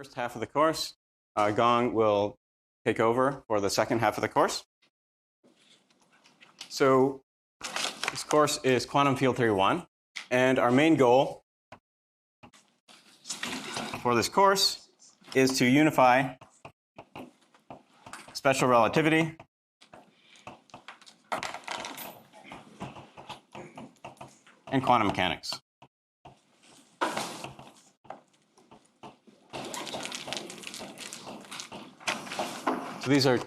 first half of the course. Gong will take over for the second half of the course. So this course is Quantum Field Theory 1, and our main goal for this course is to unify special relativity and quantum mechanics. So these are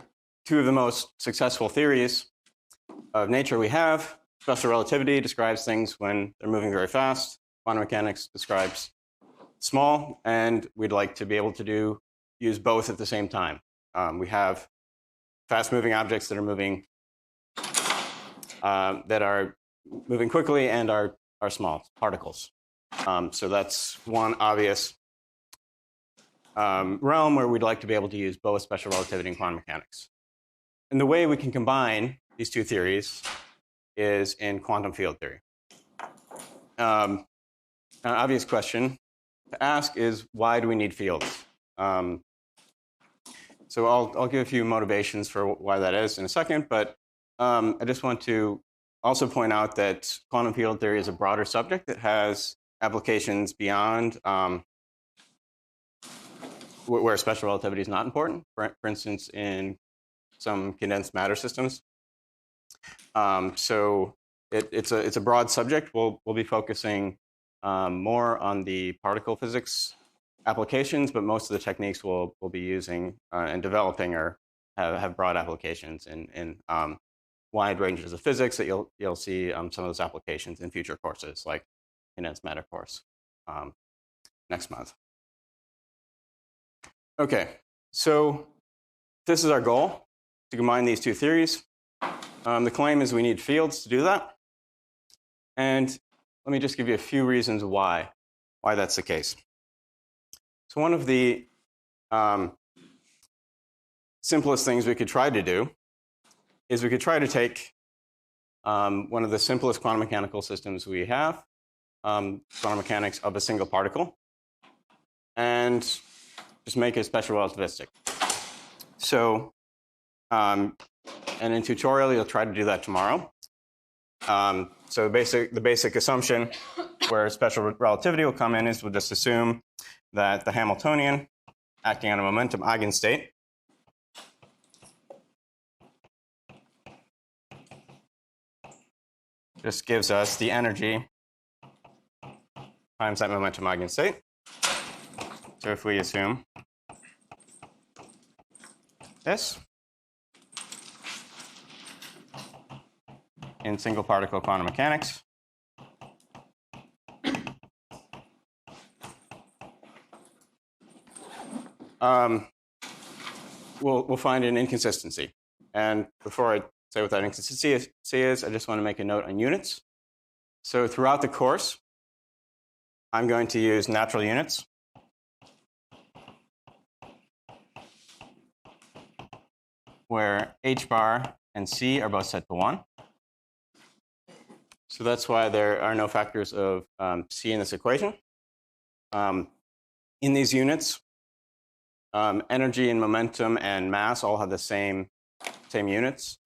two of the most successful theories of nature we have. Special relativity describes things when they're moving very fast. Quantum mechanics describes small, and we'd like to be able to use both at the same time. We have fast-moving objects that are moving quickly and are small particles. So that's one obvious realm where we'd like to be able to use both special relativity and quantum mechanics. And the way we can combine these two theories is in quantum field theory. An obvious question to ask is, why do we need fields? So I'll give a few motivations for why that is in a second, but I just want to also point out that quantum field theory is a broader subject that has applications beyond where special relativity is not important. For instance, in some condensed matter systems. So it's a broad subject. We'll be focusing more on the particle physics applications, but most of the techniques we'll be using and developing have broad applications in wide ranges of physics that you'll see some of those applications in future courses, like condensed matter course next month. Okay, so this is our goal, to combine these two theories. The claim is we need fields to do that. And let me just give you a few reasons why that's the case. So one of the simplest things we could try to do is we could try to take one of the simplest quantum mechanical systems we have, quantum mechanics of a single particle, and just make it special relativistic. So, and in tutorial, you'll try to do that tomorrow. So the basic assumption where special relativity will come in is we'll just assume that the Hamiltonian acting on a momentum eigenstate just gives us the energy times that momentum eigenstate. So if we assume this in single particle quantum mechanics, we'll find an inconsistency. And before I say what that inconsistency is, I just want to make a note on units. So throughout the course, I'm going to use natural units. Where h bar and c are both set to 1. So that's why there are no factors of c in this equation. In these units, energy and momentum and mass all have the same units.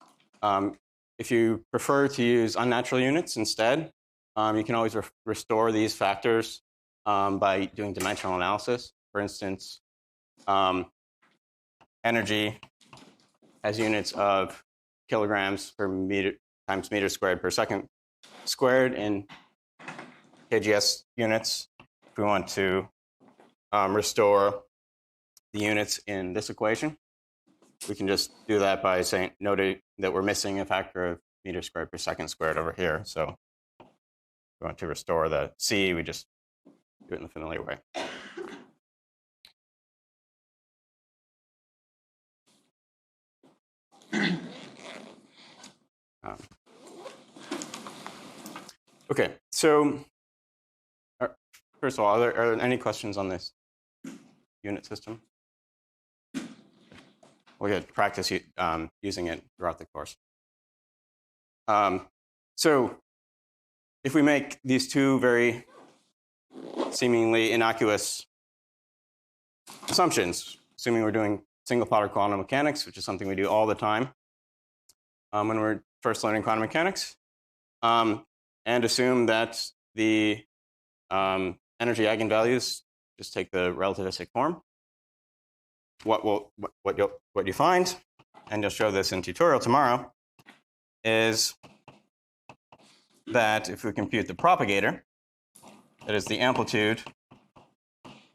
If you prefer to use unnatural units instead, you can always restore these factors by doing dimensional analysis. For instance, energy as units of kilograms per meter times meter squared per second squared in kgs units. If we want to restore the units in this equation, we can just do that by noting that we're missing a factor of meter squared per second squared over here. So if we want to restore the c, we just do it in the familiar way. Okay, so first of all, are there any questions on this unit system? We'll get practice using it throughout the course. So if we make these two very seemingly innocuous assumptions, assuming we're doing single particle quantum mechanics, which is something we do all the time when we're first learning quantum mechanics, and assume that the energy eigenvalues just take the relativistic form. What you find, and you'll show this in tutorial tomorrow, is that if we compute the propagator, that is the amplitude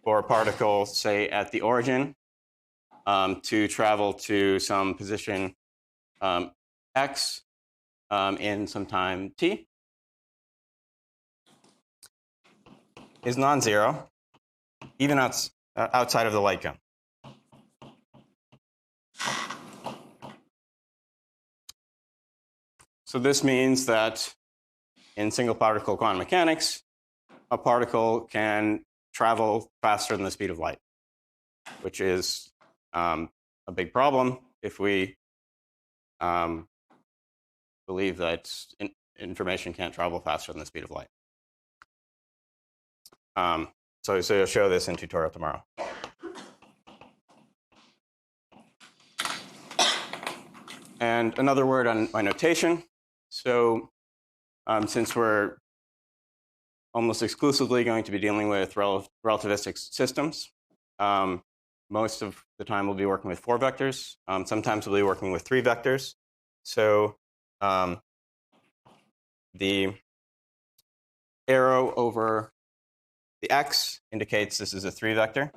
for a particle, say at the origin, to travel to some position x in some time t, is non-zero, even outside of the light cone. So this means that in single particle quantum mechanics, a particle can travel faster than the speed of light, which is a big problem if we believe that information can't travel faster than the speed of light. So you'll show this in tutorial tomorrow. And another word on my notation. So since we're almost exclusively going to be dealing with relativistic systems, most of the time we'll be working with 4 vectors. Sometimes we'll be working with 3 vectors. So the arrow over the x indicates this is a 3 vector.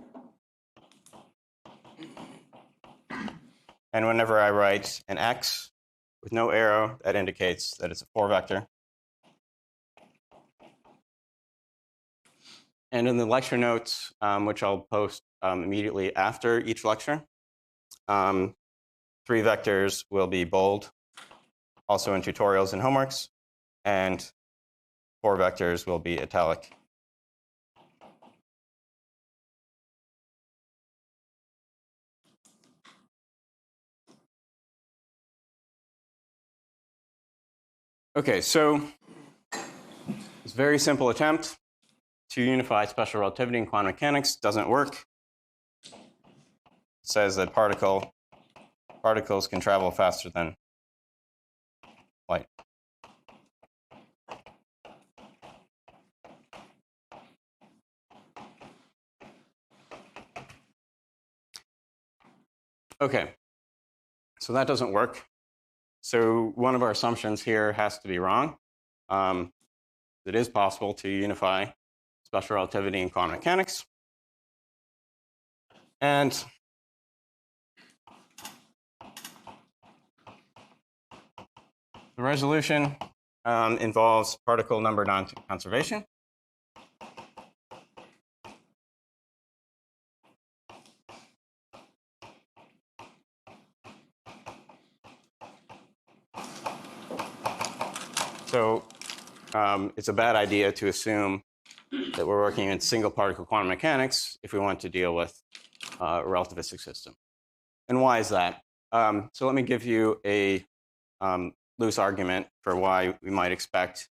And whenever I write an x with no arrow, that indicates that it's a 4 vector. And in the lecture notes, which I'll post immediately after each lecture, 3 vectors will be bold, also in tutorials and homeworks, and 4 vectors will be italic. Okay, so this very simple attempt to unify special relativity and quantum mechanics doesn't work. It says that particles can travel faster than light. Okay, so that doesn't work. So one of our assumptions here has to be wrong. It is possible to unify special relativity and quantum mechanics. And the resolution involves particle number non-conservation. So it's a bad idea to assume that we're working in single particle quantum mechanics if we want to deal with a relativistic system. And why is that? So let me give you a loose argument for why we might expect,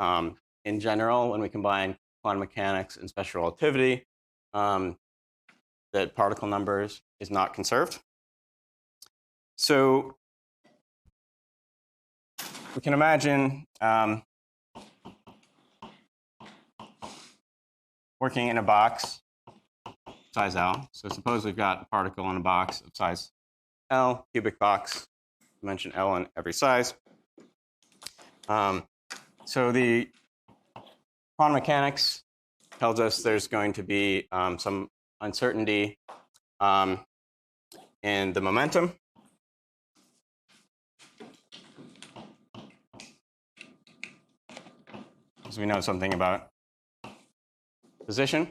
in general, when we combine quantum mechanics and special relativity, that particle numbers is not conserved. So we can imagine working in a box size L. So suppose we've got a particle in a box of size L, cubic box, dimension L in every size. So the quantum mechanics tells us there's going to be some uncertainty in the momentum. Because we know something about position.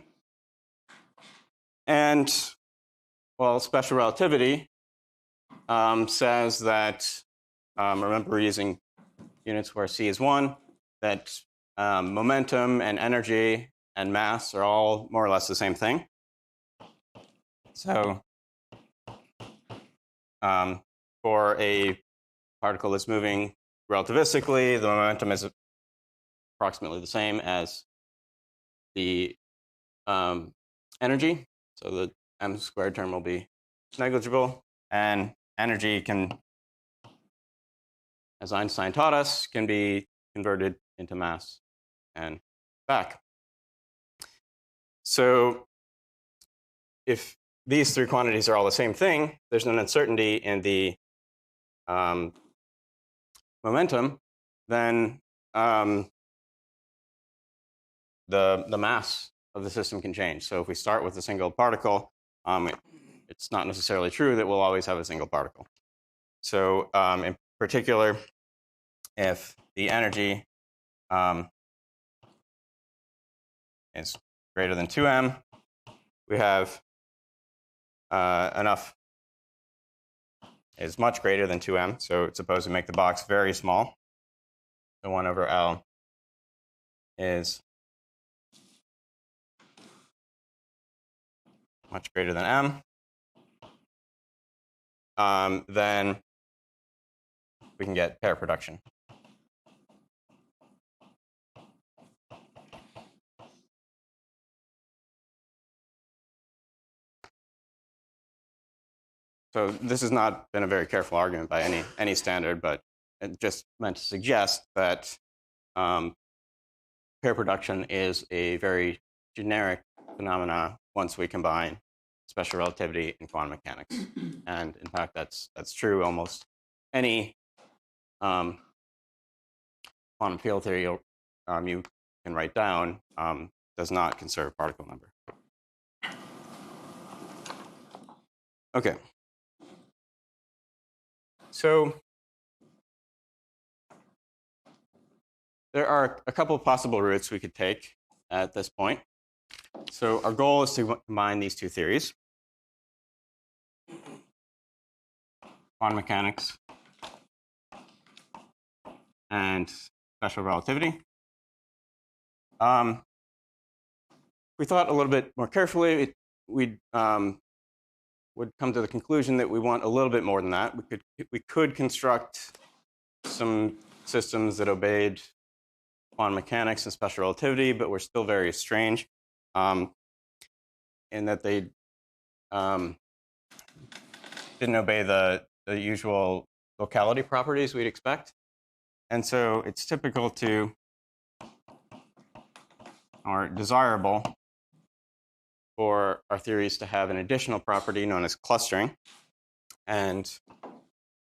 And, well, special relativity says that, remember we're using units where c is 1, that momentum and energy and mass are all more or less the same thing. So for a particle that's moving relativistically, the momentum is approximately the same as the energy. So the m squared term will be negligible. And energy can, as Einstein taught us, can be converted into mass and back. So if these three quantities are all the same thing, there's an uncertainty in the momentum, then the mass of the system can change. So if we start with a single particle, it's not necessarily true that we'll always have a single particle. So in particular, if the energy is greater than 2m, we have enough is much greater than 2m. So suppose we make the box very small. So 1 over L is much greater than m. Then we can get pair production. So this has not been a very careful argument by any standard, but it just meant to suggest that pair production is a very generic phenomena once we combine special relativity and quantum mechanics. And in fact, that's true. Almost any quantum field theory you can write down does not conserve particle number. Okay. So there are a couple of possible routes we could take at this point. So our goal is to combine these two theories, quantum mechanics and special relativity. We thought a little bit more carefully, we would come to the conclusion that we want a little bit more than that. We could construct some systems that obeyed quantum mechanics and special relativity, but were still very strange in that they didn't obey the usual locality properties we'd expect. And so it's typical to, or desirable, for our theories to have an additional property known as clustering. And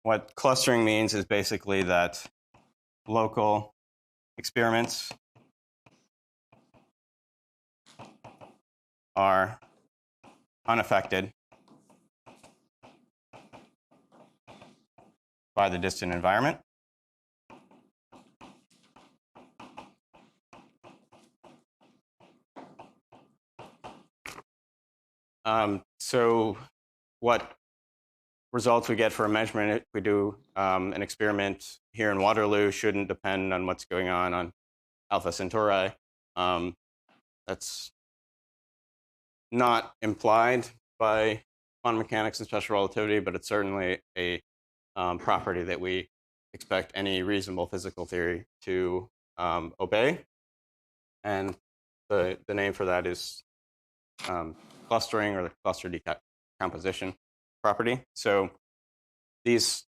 what clustering means is basically that local experiments are unaffected by the distant environment. So what results we get for a measurement if we do an experiment here in Waterloo shouldn't depend on what's going on Alpha Centauri. That's not implied by quantum mechanics and special relativity, but it's certainly a property that we expect any reasonable physical theory to obey. And the name for that is clustering, or the cluster decomposition property. So these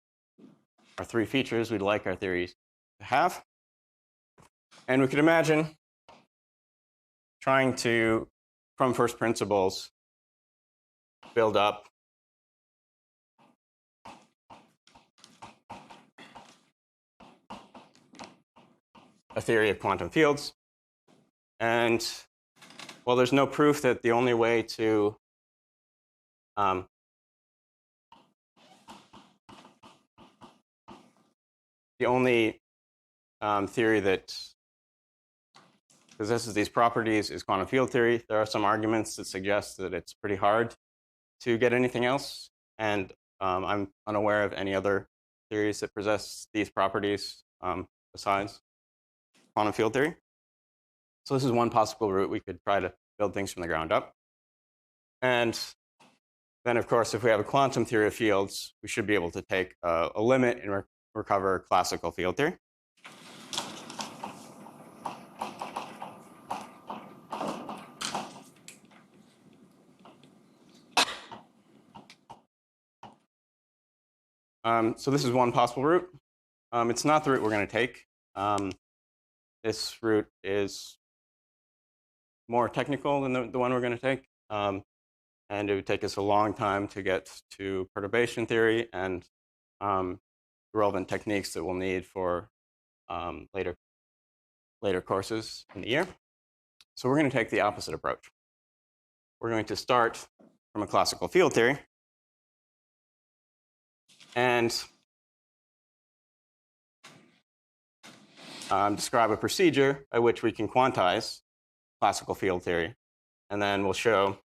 are three features we'd like our theories to have. And we could imagine trying to, from first principles, build up a theory of quantum fields. And well, there's no proof that the only way to the only theory that possesses these properties is quantum field theory. There are some arguments that suggest that it's pretty hard to get anything else. And I'm unaware of any other theories that possess these properties besides quantum field theory. So this is one possible route. We could try to build things from the ground up. And then, of course, if we have a quantum theory of fields, we should be able to take a limit and recover classical field theory. So this is one possible route. It's not the route we're going to take. This route is more technical than the one we're going to take. And it would take us a long time to get to perturbation theory and relevant techniques that we'll need for later courses in the year. So we're going to take the opposite approach. We're going to start from a classical field theory and describe a procedure by which we can quantize classical field theory. And then we'll show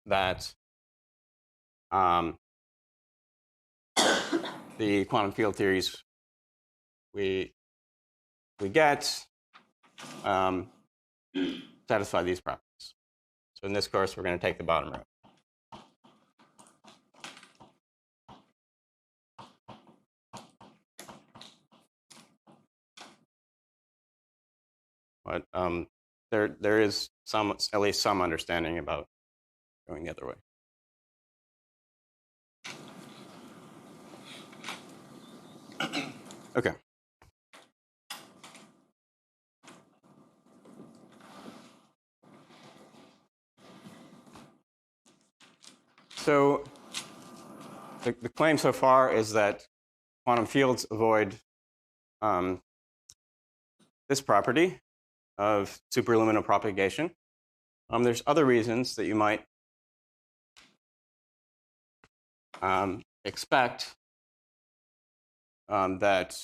that the quantum field theories we get satisfy these properties. So in this course, we're going to take the bottom row. But there is at least some understanding about going the other way. Okay. So the claim so far is that quantum fields avoid this property of superluminal propagation. There's other reasons that you might expect that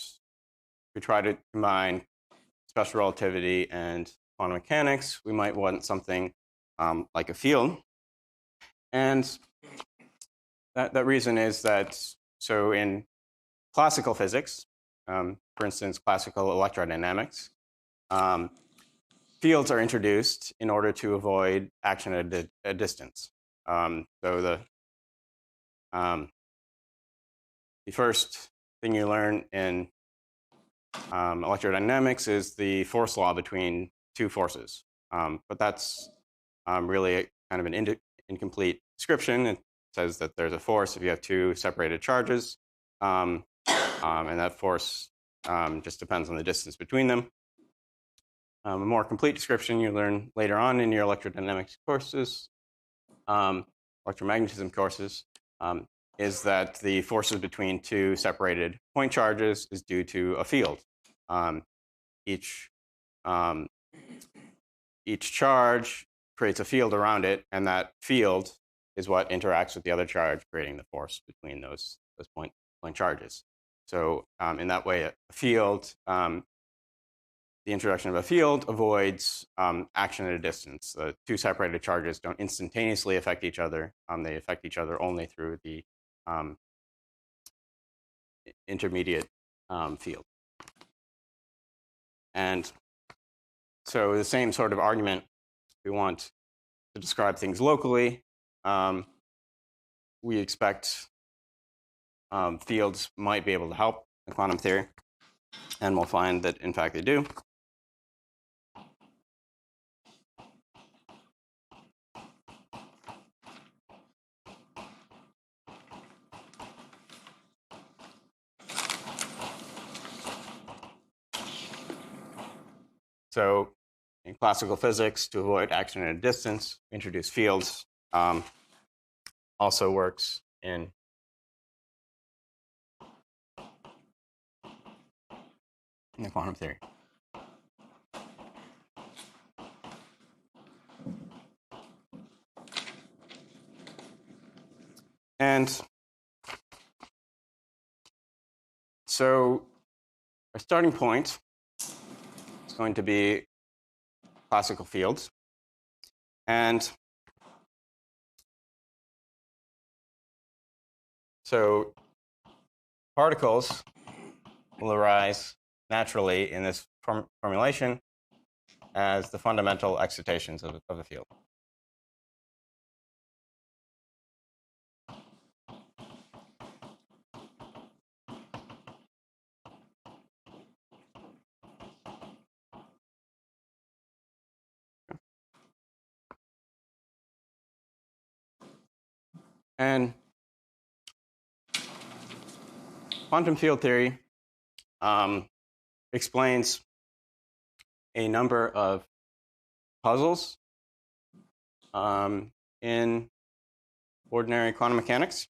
we try to combine special relativity and quantum mechanics. We might want something like a field. And that reason is that, so in classical physics, for instance, classical electrodynamics, fields are introduced in order to avoid action at a distance. So the first thing you learn in electrodynamics is the force law between two forces. But that's really kind of an incomplete description. It says that there's a force if you have two separated charges, and that force just depends on the distance between them. A more complete description you learn later on in your electrodynamics courses, electromagnetism courses, is that the forces between two separated point charges is due to a field. Each charge creates a field around it, and that field is what interacts with the other charge, creating the force between those point charges. So in that way, a field, the introduction of a field avoids action at a distance. The two separated charges don't instantaneously affect each other. They affect each other only through the intermediate field. And so the same sort of argument, we want to describe things locally. We expect fields might be able to help in quantum theory, and we'll find that, in fact, they do. So in classical physics, to avoid action at a distance, we introduce fields. Also works in the quantum theory. And so our starting point is going to be classical fields. And so particles will arise naturally in this formulation as the fundamental excitations of a field. And quantum field theory explains a number of puzzles in ordinary quantum mechanics.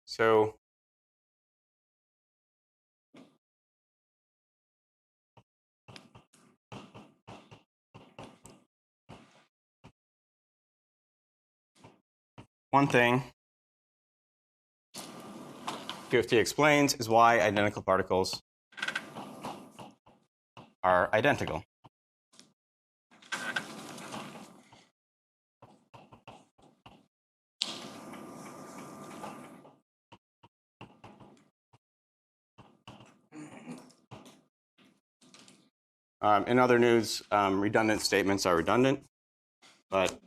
So one thing QFT explains is why identical particles are identical. In other news, redundant statements are redundant, but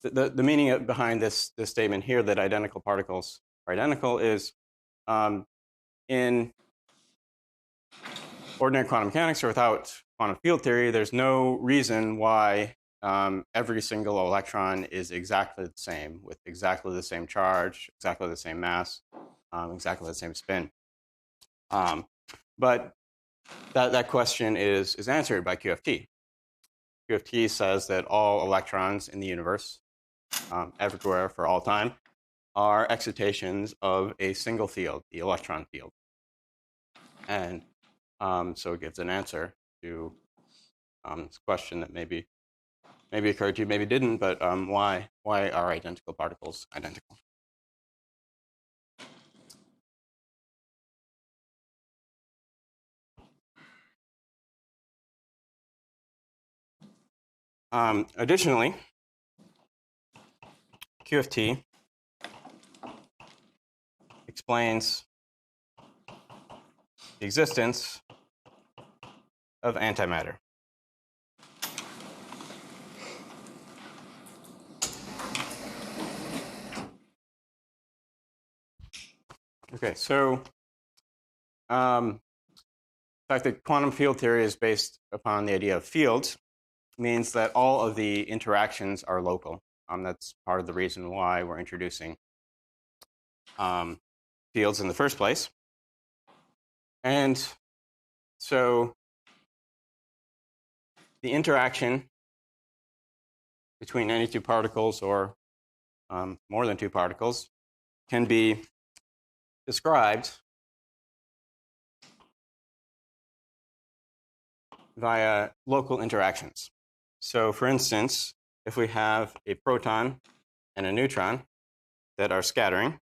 the meaning behind this statement here that identical particles are identical is in ordinary quantum mechanics or without quantum field theory, there's no reason why every single electron is exactly the same with exactly the same charge, exactly the same mass, exactly the same spin. But that question is answered by QFT. QFT says that all electrons in the universe, everywhere for all time, are excitations of a single field, the electron field. And so it gives an answer to this question that maybe occurred to you, maybe didn't, but why are identical particles identical? Additionally, QFT explains the existence of antimatter. Okay, so the fact that quantum field theory is based upon the idea of fields means that all of the interactions are local. That's part of the reason why we're introducing fields in the first place. And so the interaction between any two particles or more than two particles can be described via local interactions. So for instance, if we have a proton and a neutron that are scattering,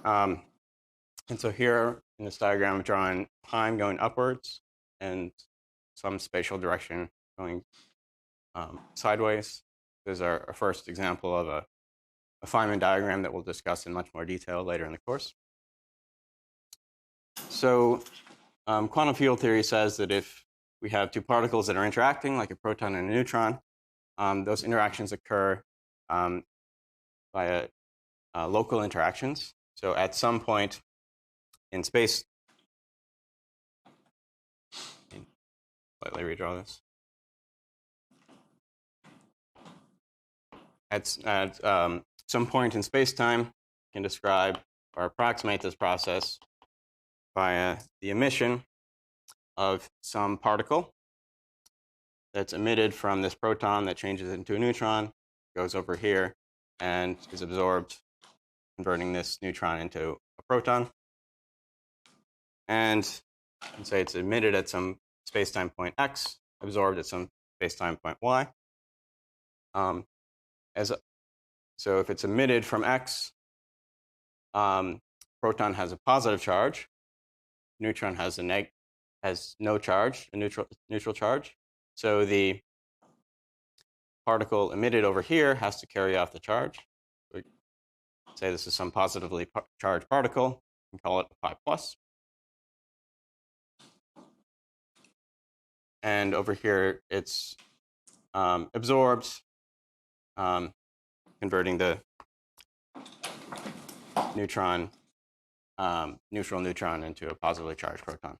and so here in this diagram, I'm drawing time going upwards and some spatial direction going sideways. This is our first example of a Feynman diagram that we'll discuss in much more detail later in the course. So quantum field theory says that if we have two particles that are interacting, like a proton and a neutron, those interactions occur via local interactions. So at some point in space, slightly redraw this. At some point in space-time, can describe or approximate this process via the emission of some particle that's emitted from this proton that changes into a neutron, goes over here, and is absorbed, converting this neutron into a proton. And you can say it's emitted at some space-time point x, absorbed at some space-time point y. So if it's emitted from x, proton has a positive charge, neutron has no charge, a neutral charge. So the particle emitted over here has to carry off the charge. We say this is some positively charged particle. We can call it a pi plus. And over here, it's absorbed, converting the neutral neutron into a positively charged proton.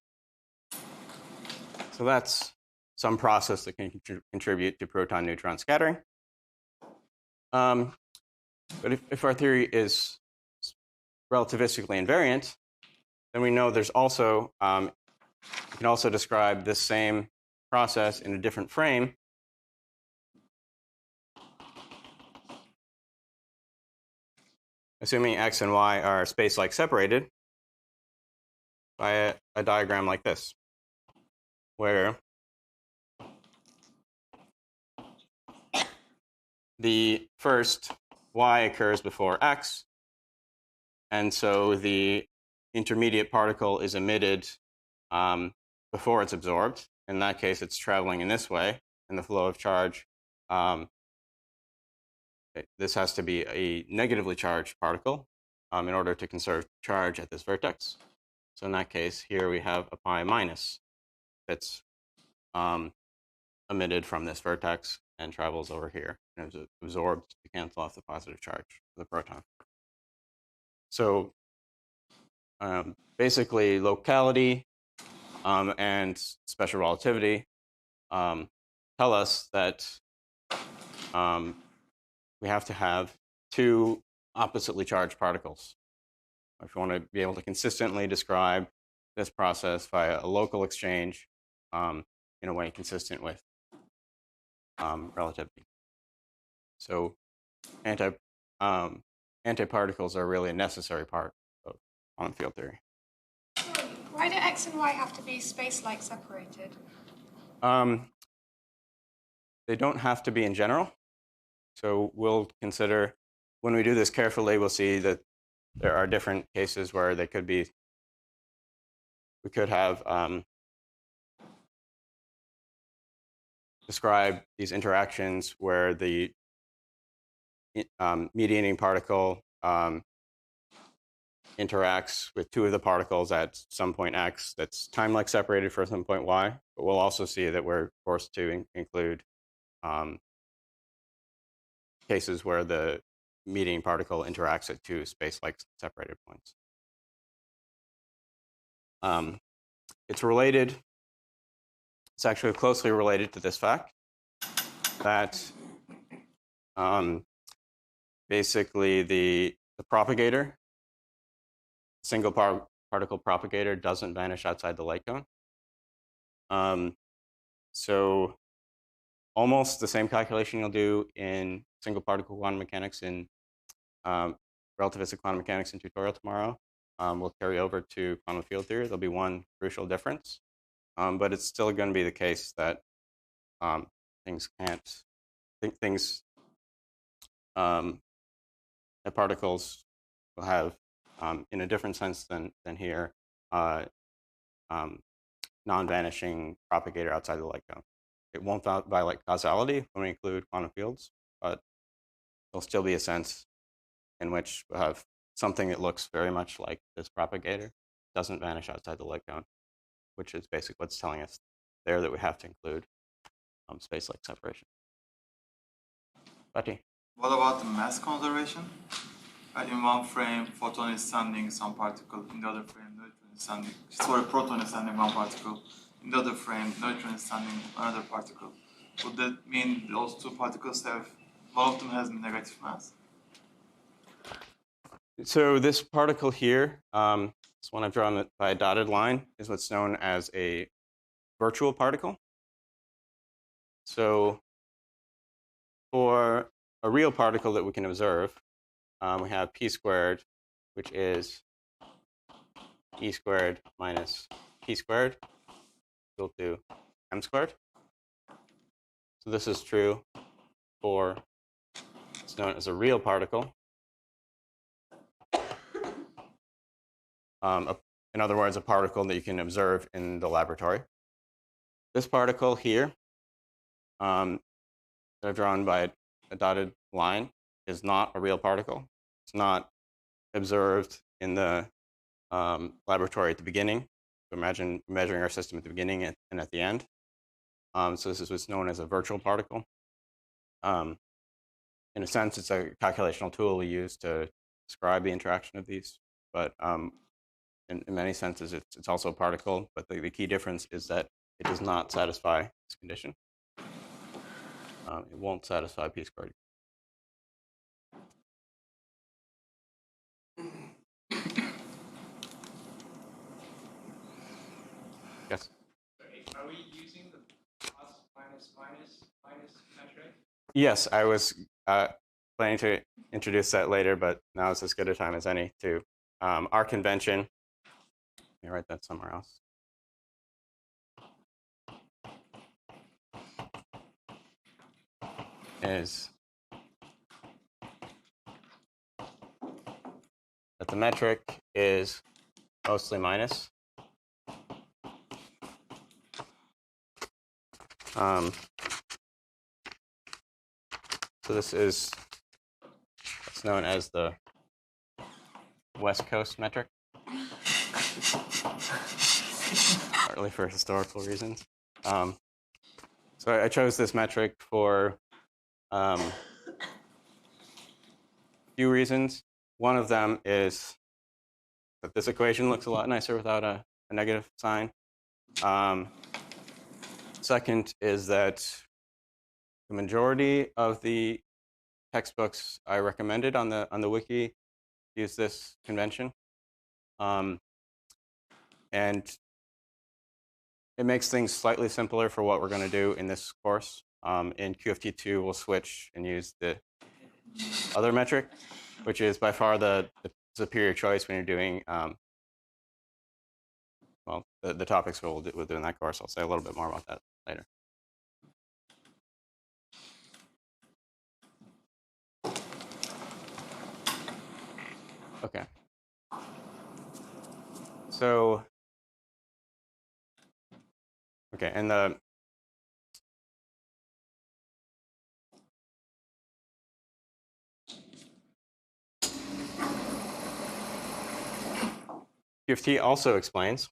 So that's some process that can contribute to proton-neutron scattering. But if our theory is relativistically invariant, then we know there's also, you can also describe this same process in a different frame. Assuming x and y are space-like separated by a diagram like this, where the first y occurs before x, and so the intermediate particle is emitted before it's absorbed. In that case, it's traveling in this way, and the flow of charge, this has to be a negatively charged particle in order to conserve charge at this vertex. So in that case, here we have a pi minus that's emitted from this vertex and travels over here and is absorbed to cancel off the positive charge of the proton. So basically, locality and special relativity tell us that we have to have two oppositely charged particles. If you want to be able to consistently describe this process via a local exchange in a way consistent with relativity. So antiparticles are really a necessary part of quantum field theory. Why do x and y have to be space-like separated? They don't have to be in general. So we'll consider, when we do this carefully, we'll see that there are different cases where they could be, we could have describe these interactions where the mediating particle interacts with two of the particles at some point x that's time-like separated for some point y. But we'll also see that we're forced to include cases where the mediating particle interacts at two space-like separated points. It's related, it's actually closely related to this fact that basically the propagator, single particle propagator, doesn't vanish outside the light cone. So almost the same calculation you'll do in single particle quantum mechanics in relativistic quantum mechanics in tutorial tomorrow will carry over to quantum field theory. There'll be one crucial difference, but it's still going to be the case that things can't, that particles will have, in a different sense than here, non-vanishing propagator outside the light cone. It won't violate causality when we include quantum fields, but there'll still be a sense in which we'll have something that looks very much like this propagator, doesn't vanish outside the light cone, which is basically what's telling us there that we have to include space-like separation. Bati? What about the mass conservation? In one frame, photon is sending some particle. In the other frame, neutron is sending. Sorry, proton is sending one particle. In the other frame, neutron is sending another particle. Would that mean those two particles have, one of them has negative mass? So this particle here, this one I've drawn by a dotted line, is what's known as a virtual particle. So for a real particle that we can observe, we have p squared, which is e squared minus p squared equal to m squared. So this is true for what's known as a real particle. In other words, a particle that you can observe in the laboratory. This particle here, that I've drawn by a dotted line, is not a real particle. It's not observed in the laboratory at the beginning. So imagine measuring our system at the beginning and at the end. So this is what's known as a virtual particle. In a sense, it's a calculational tool we use to describe the interaction of these. But in many senses, it's also a particle. But the key difference is that it does not satisfy this condition. It won't satisfy p squared. Yes? Are we using the plus, minus, minus, minus metric? Yes, I was planning to introduce that later, but now is as good a time as any to our convention. Let me write that somewhere else. Is that the metric is mostly minus. So this is what's known as the West Coast metric, partly for historical reasons. So I chose this metric for a few reasons. One of them is that this equation looks a lot nicer without a negative sign. Second is that the majority of the textbooks I recommended on the wiki use this convention, and it makes things slightly simpler for what we're going to do in this course. In QFT2, we'll switch and use the other metric, which is by far the superior choice when you're doing well, the topics we'll do in that course. I'll say a little bit more about that later. Okay. So, okay, and the QFT also explains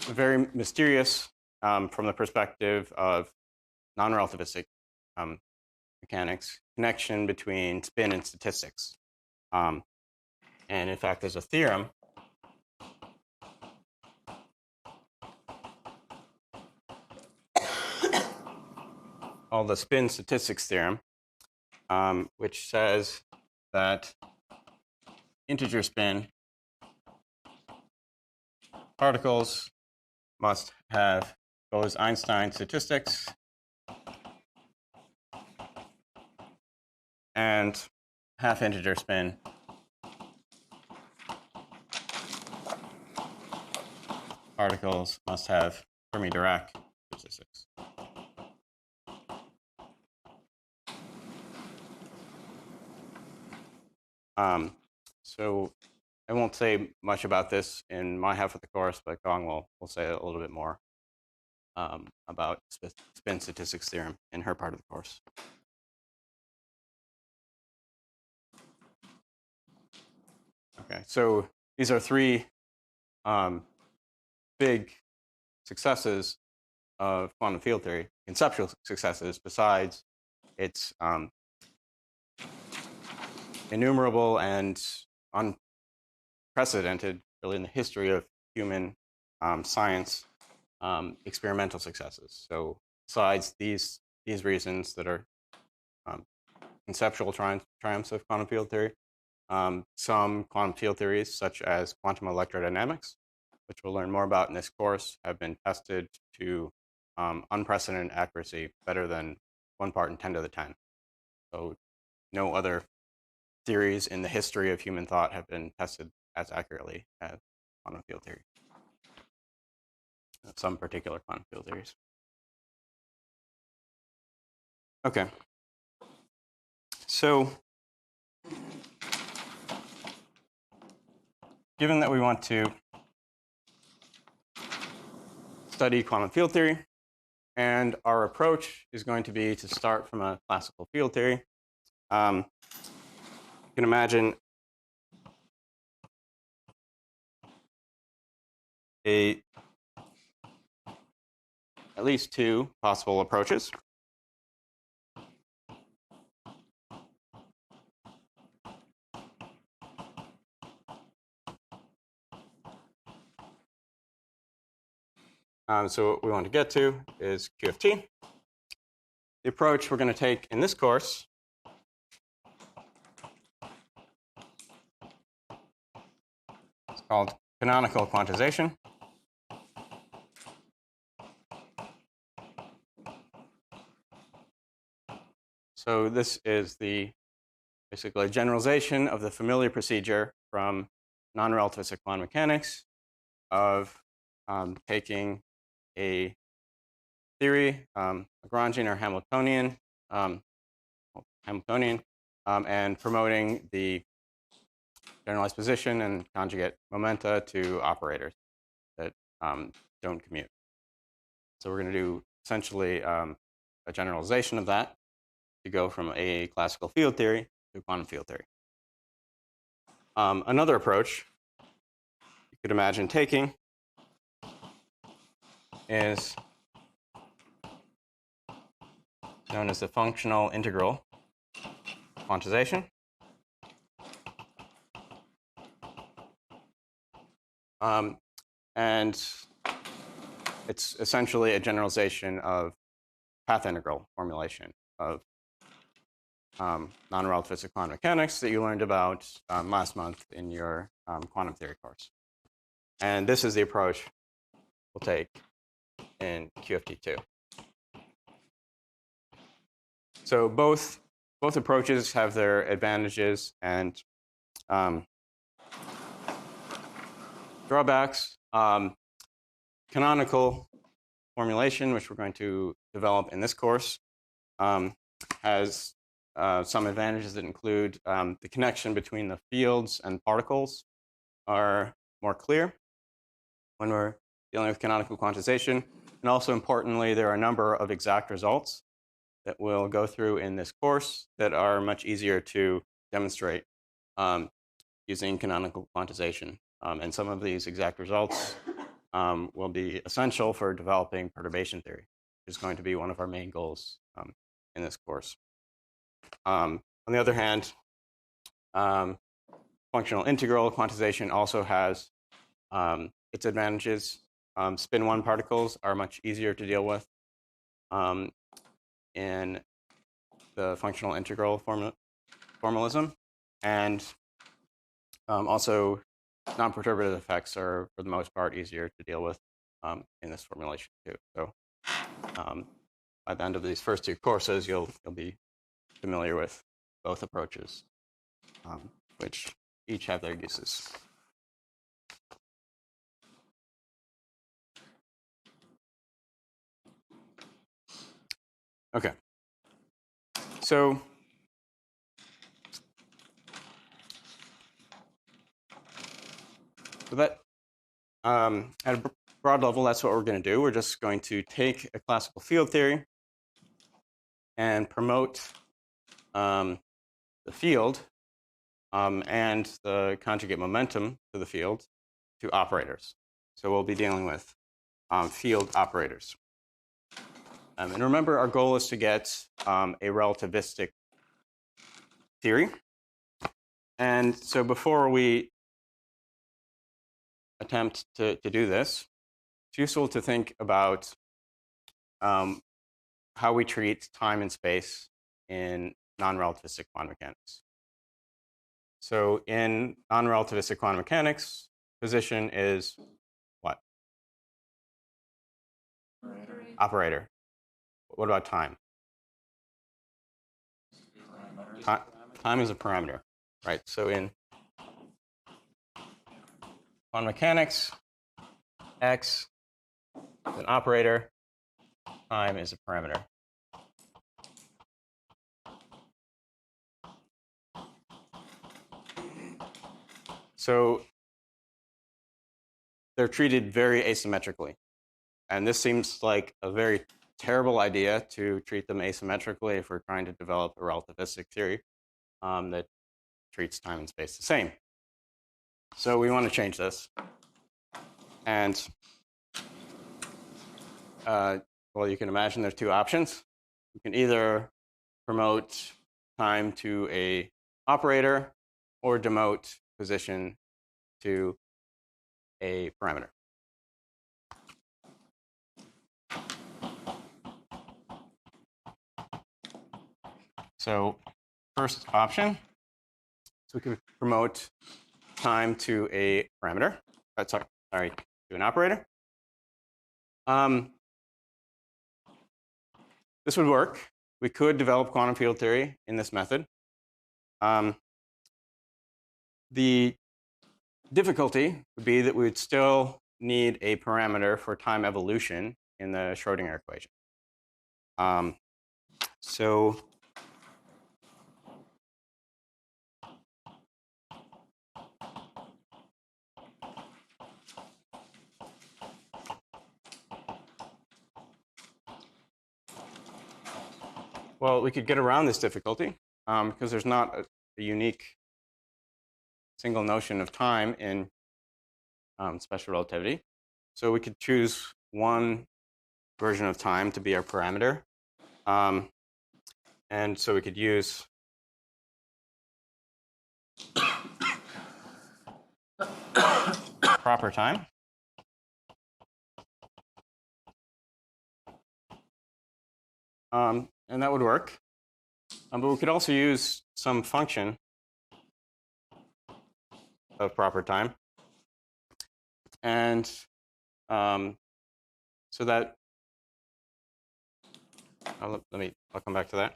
very mysterious from the perspective of non-relativistic mechanics connection between spin and statistics. And in fact, there's a theorem called the spin statistics theorem, which says that integer spin particles must have Bose-Einstein statistics and half integer spin particles must have Fermi-Dirac statistics. So I won't say much about this in my half of the course, but Gong will say a little bit more about spin statistics theorem in her part of the course. Okay, so these are three big successes of quantum field theory, conceptual successes, besides its innumerable and unprecedented, really in the history of human science, experimental successes. So besides these reasons that are conceptual triumphs of quantum field theory, some quantum field theories, such as quantum electrodynamics, which we'll learn more about in this course, have been tested to unprecedented accuracy, better than 1 part in 10 to the 10. So no other theories in the history of human thought have been tested as accurately as quantum field theory. Some particular quantum field theories. Okay. So given that we want to study quantum field theory, and our approach is going to be to start from a classical field theory, you can imagine at least 2 possible approaches. So what we want to get to is Q of t. The approach we're going to take in this course is called canonical quantization. So this is basically a generalization of the familiar procedure from non-relativistic quantum mechanics of taking a theory, Lagrangian or Hamiltonian, and promoting the generalized position and conjugate momenta to operators that don't commute. So we're going to do essentially a generalization of that to go from a classical field theory to quantum field theory. Another approach you could imagine taking is known as the functional integral quantization. And it's essentially a generalization of path integral formulation of non-relativistic quantum mechanics that you learned about last month in your quantum theory course. And this is the approach we'll take in QFT2. So both approaches have their advantages and drawbacks. Canonical formulation, which we're going to develop in this course, has some advantages that include the connection between the fields and particles are more clear when we're dealing with canonical quantization. And also importantly, there are a number of exact results that we'll go through in this course that are much easier to demonstrate using canonical quantization. And some of these exact results will be essential for developing perturbation theory, which is going to be one of our main goals in this course. On the other hand, functional integral quantization also has its advantages. Spin 1 particles are much easier to deal with in the functional integral formalism. And also, non-perturbative effects are, for the most part, easier to deal with in this formulation, too. So by the end of these first two courses, you'll be familiar with both approaches, which each have their uses. Okay. So that at a broad level, that's what we're going to do. We're just going to take a classical field theory and promote the field and the conjugate momentum to the field to operators. So we'll be dealing with field operators. And remember, our goal is to get a relativistic theory. And so before we attempt to do this, it's useful to think about how we treat time and space in non-relativistic quantum mechanics. So in non-relativistic quantum mechanics, position is what? Operator. What about time? Time is a parameter, right? So in quantum mechanics, x is an operator, time is a parameter. So they're treated very asymmetrically. And this seems like a very terrible idea to treat them asymmetrically if we're trying to develop a relativistic theory that treats time and space the same. So we want to change this. And well, you can imagine there's two options. You can either promote time to a operator or demote position to a parameter. So first option, so we can promote time to a parameter. Sorry, to an operator. This would work. We could develop quantum field theory in this method. The difficulty would be that we would still need a parameter for time evolution in the Schrodinger equation. So well, we could get around this difficulty because there's not a unique single notion of time in special relativity. So we could choose one version of time to be our parameter. And so we could use proper time. And that would work. But we could also use some function of proper time. And so that, I'll come back to that.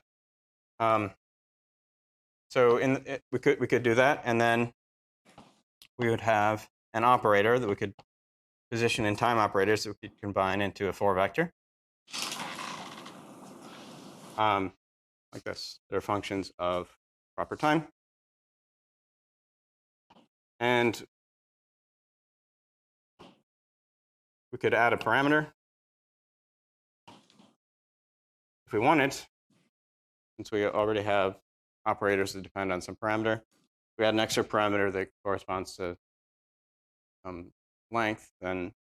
So we could do that, and then we would have an operator that we could position in time operators that we could combine into a 4-vector. Like this. They're functions of proper time. And we could add a parameter if we wanted, since we already have operators that depend on some parameter. If we add an extra parameter that corresponds to length, then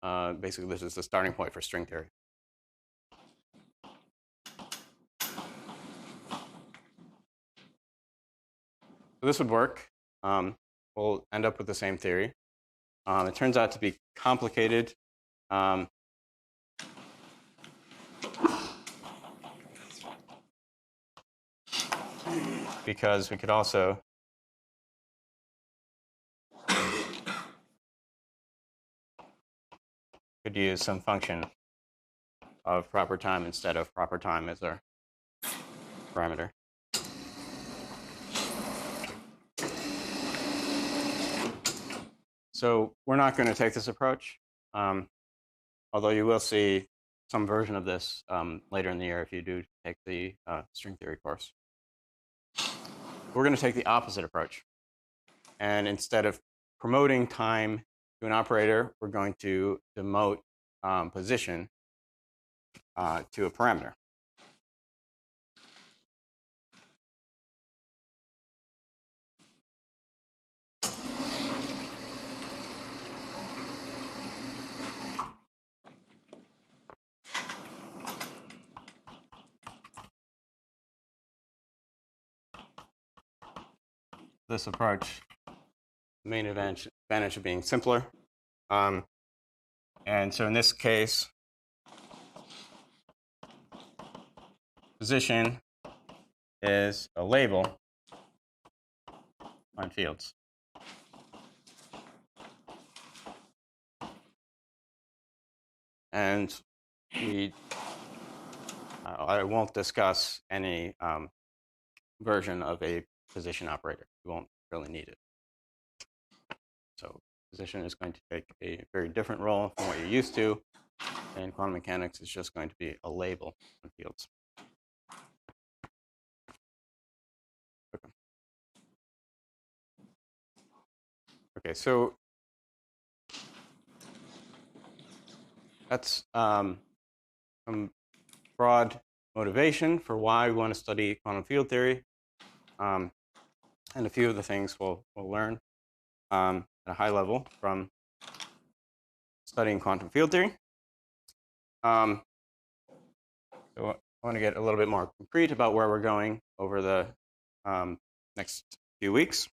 basically this is the starting point for string theory. So this would work. We'll end up with the same theory. It turns out to be complicated. Because we could also use some function of proper time instead of proper time as our parameter. So we're not going to take this approach, although you will see some version of this later in the year if you do take the string theory course. We're going to take the opposite approach. And instead of promoting time to an operator, we're going to demote position to a parameter. This approach, the main advantage of being simpler. And so in this case, position is a label on fields. And I won't discuss any version of a position operator. You won't really need it. So position is going to take a very different role from what you're used to. And quantum mechanics is just going to be a label on fields. Okay, so that's some broad motivation for why we want to study quantum field theory. And a few of the things we'll learn at a high level from studying quantum field theory. So I want to get a little bit more concrete about where we're going over the next few weeks.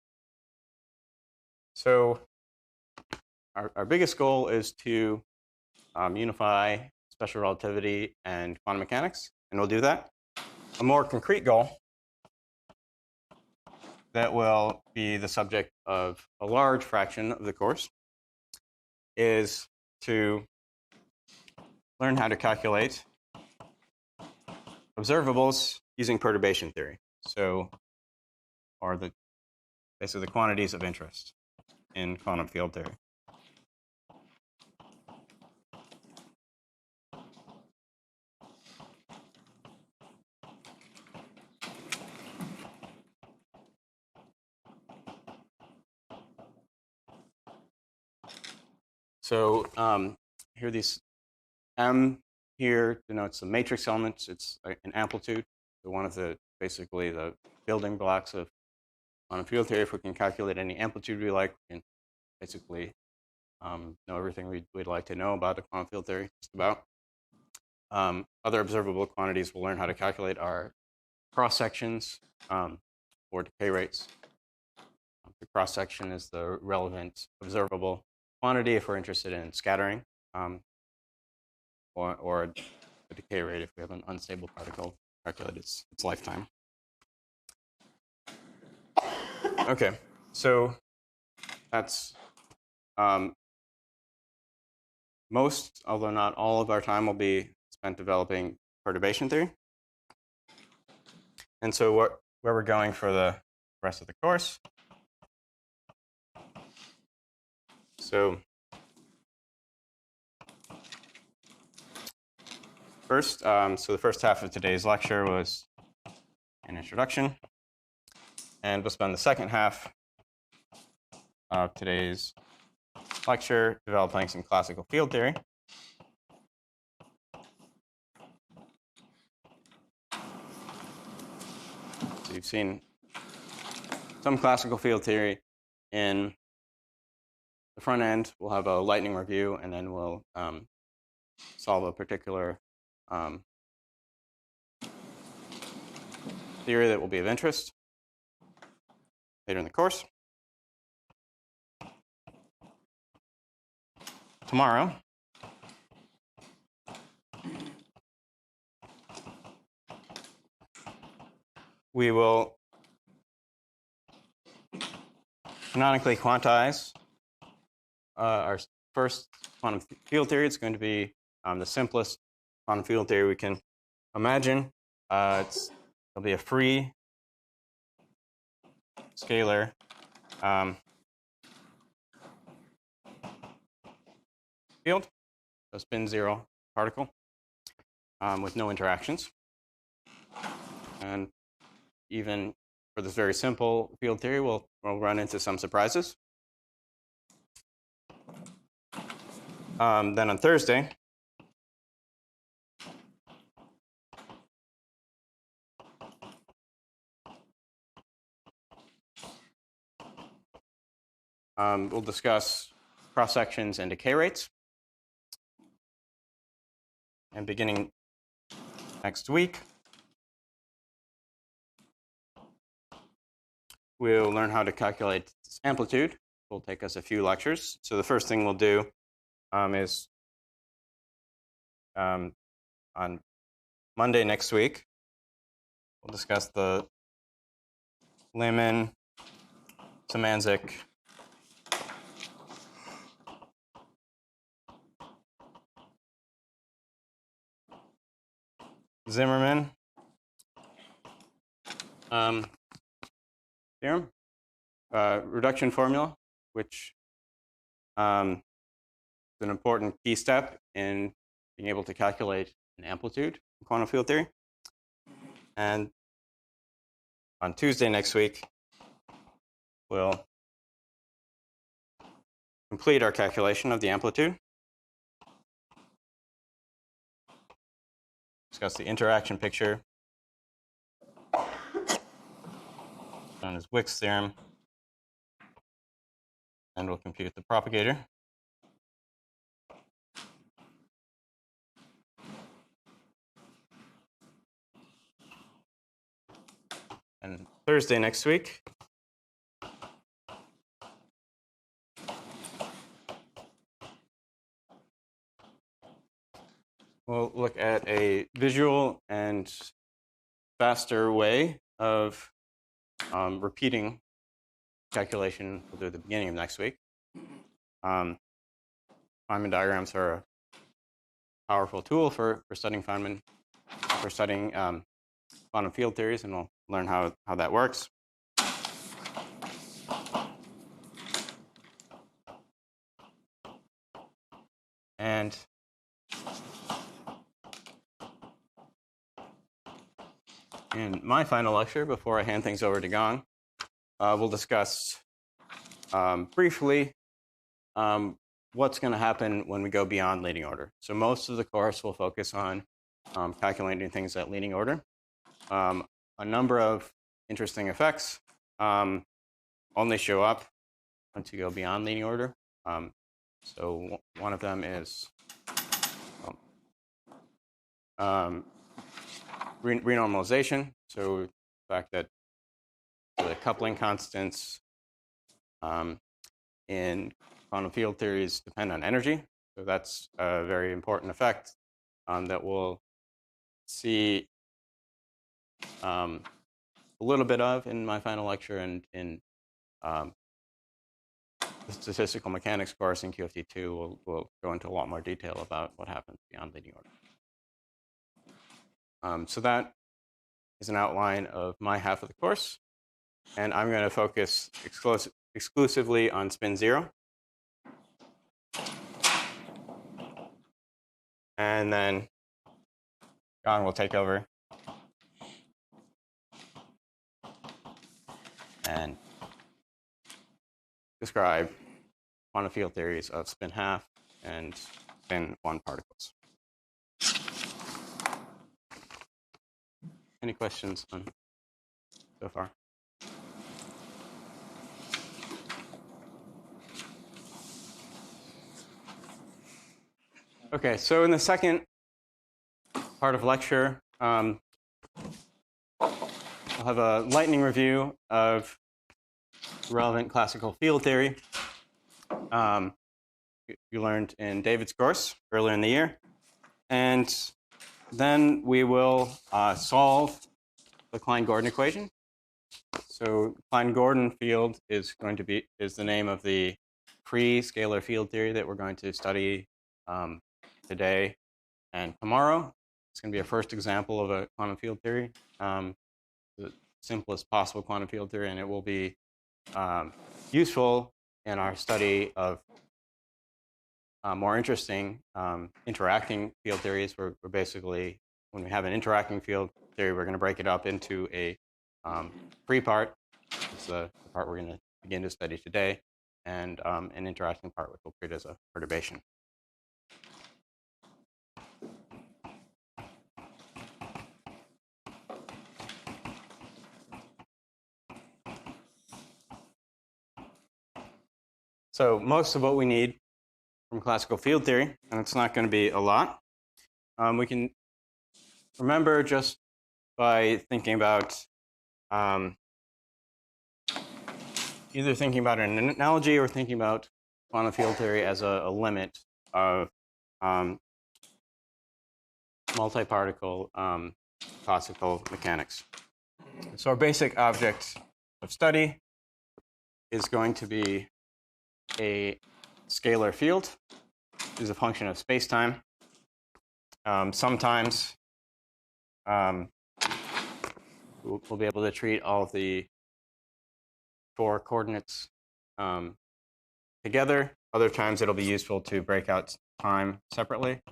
So our biggest goal is to unify special relativity and quantum mechanics, and we'll do that. A more concrete goal that will be the subject of a large fraction of the course is to learn how to calculate observables using perturbation theory. So, or basically the quantities of interest in quantum field theory. So here these M here denotes the matrix elements. It's an amplitude. So one of the basically the building blocks of quantum field theory. If we can calculate any amplitude we like, we can basically know everything we'd like to know about the quantum field theory, just about. Other observable quantities we'll learn how to calculate are cross sections or decay rates. The cross section is the relevant observable quantity if we're interested in scattering, or the decay rate if we have an unstable particle, calculate its lifetime. Okay, so that's most, although not all of our time will be spent developing perturbation theory. And so where we're going for the rest of the course. So first, so the first half of today's lecture was an introduction. And we'll spend the second half of today's lecture developing some classical field theory. So you've seen some classical field theory in the front end. We'll have a lightning review, and then we'll solve a particular theory that will be of interest later in the course. Tomorrow, we will canonically quantize our first quantum field theory. It's going to be the simplest quantum field theory we can imagine. It'll be a free scalar field, a spin zero particle with no interactions. And even for this very simple field theory, we'll run into some surprises. Then on Thursday, we'll discuss cross sections and decay rates. And beginning next week, we'll learn how to calculate this amplitude. It will take us a few lectures. So the first thing we'll do is on Monday next week, we'll discuss the Lehman, Szymanczyk, Zimmerman theorem, reduction formula, which is an important key step in being able to calculate an amplitude in quantum field theory. And on Tuesday next week, we'll complete our calculation of the amplitude, discuss the interaction picture, known as Wick's theorem, and we'll compute the propagator. And Thursday next week, we'll look at a visual and faster way of repeating calculation we'll do at the beginning of next week. Feynman diagrams are a powerful tool for studying Feynman, for studying quantum field theories, and we'll learn how that works. And in my final lecture, before I hand things over to Gong, we'll discuss briefly what's going to happen when we go beyond leading order. So most of the course will focus on calculating things at leading order. A number of interesting effects only show up once you go beyond leading order. So one of them is renormalization. So the fact that the coupling constants in quantum field theories depend on energy. So that's a very important effect that we'll see a little bit of in my final lecture and in the statistical mechanics course in QFT2. We'll go into a lot more detail about what happens beyond leading order. So that is an outline of my half of the course. And I'm going to focus exclusively on spin 0. And then John will take over and describe quantum field theories of spin half and spin 1 particles. Any questions on so far? Okay, so in the second part of lecture, I'll have a lightning review of relevant classical field theory you learned in David's course earlier in the year. And then we will solve the Klein-Gordon equation. So Klein-Gordon field is the name of the pre-scalar field theory that we're going to study today and tomorrow. It's going to be a first example of a quantum field theory, the simplest possible quantum field theory, and it will be useful in our study of more interesting interacting field theories. We're basically, when we have an interacting field theory, we're going to break it up into a free part. It's the part we're going to begin to study today, and an interacting part, which we'll treat as a perturbation. So most of what we need from classical field theory, and it's not going to be a lot, we can remember just by thinking about either thinking about an analogy or thinking about quantum field theory as a limit of multi-particle classical mechanics. So our basic object of study is going to be a scalar field, which is a function of space-time. Sometimes we'll be able to treat all of the 4 coordinates together. Other times it'll be useful to break out time separately.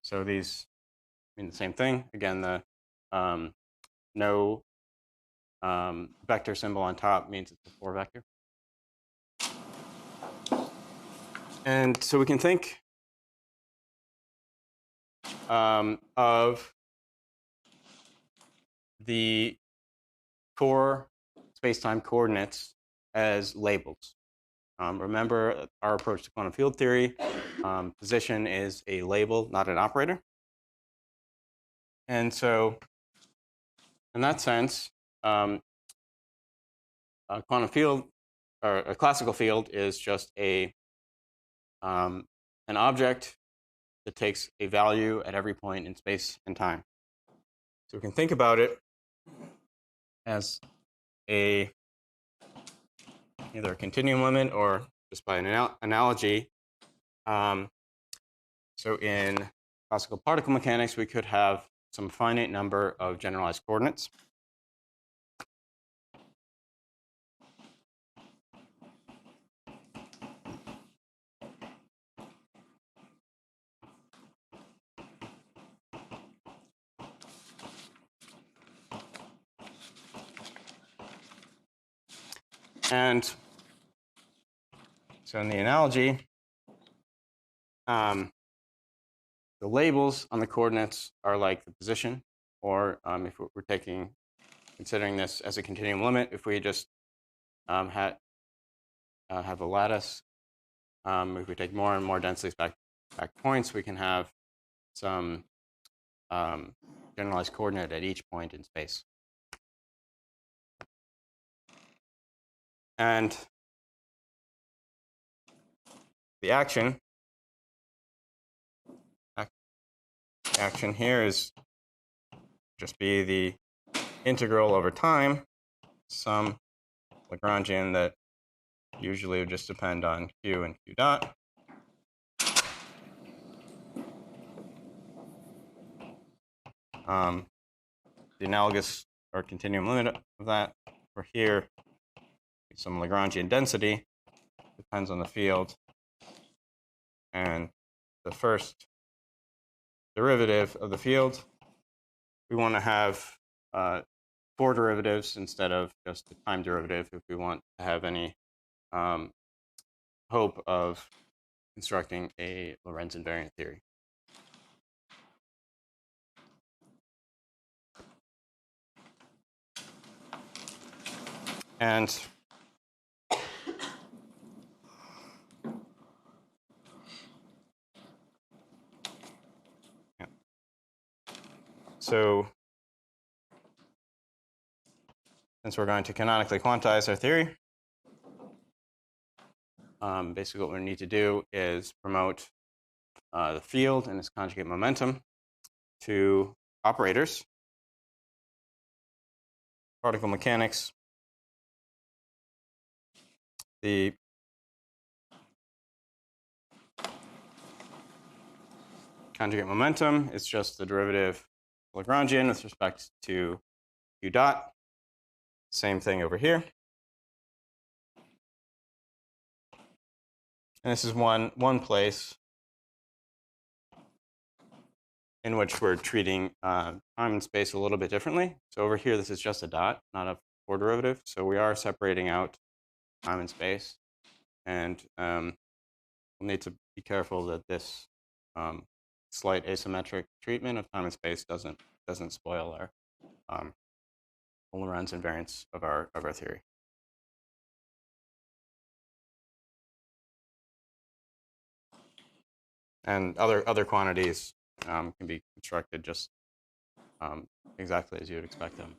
So these mean the same thing. Again, the no vector symbol on top means it's a 4 vector. And so we can think of the 4 space-time coordinates as labels. Remember our approach to quantum field theory. Position is a label, not an operator. And so in that sense, a quantum field, or a classical field, is just an object that takes a value at every point in space and time. So we can think about it as a either a continuum limit or just by an analogy. So in classical particle mechanics, we could have some finite number of generalized coordinates. And so in the analogy, the labels on the coordinates are like the position, or if we're considering this as a continuum limit, if we just have a lattice, if we take more and more densely packed points, we can have some generalized coordinate at each point in space. And the action here is just be the integral over time, some Lagrangian that usually would just depend on q and q dot. The analogous or continuum limit of that for here, some Lagrangian density, depends on the field. And the first derivative of the field, we want to have 4 derivatives instead of just the time derivative if we want to have any hope of constructing a Lorentz invariant theory. And so since we're going to canonically quantize our theory, basically what we need to do is promote the field and its conjugate momentum to operators. Particle mechanics, the conjugate momentum is just the derivative Lagrangian with respect to q dot. Same thing over here. And this is one place in which we're treating time and space a little bit differently. So over here, this is just a dot, not a 4 derivative. So we are separating out time and space. And we'll need to be careful that this slight asymmetric treatment of time and space doesn't spoil our Lorentz invariance of our theory. And other quantities can be constructed just exactly as you would expect them.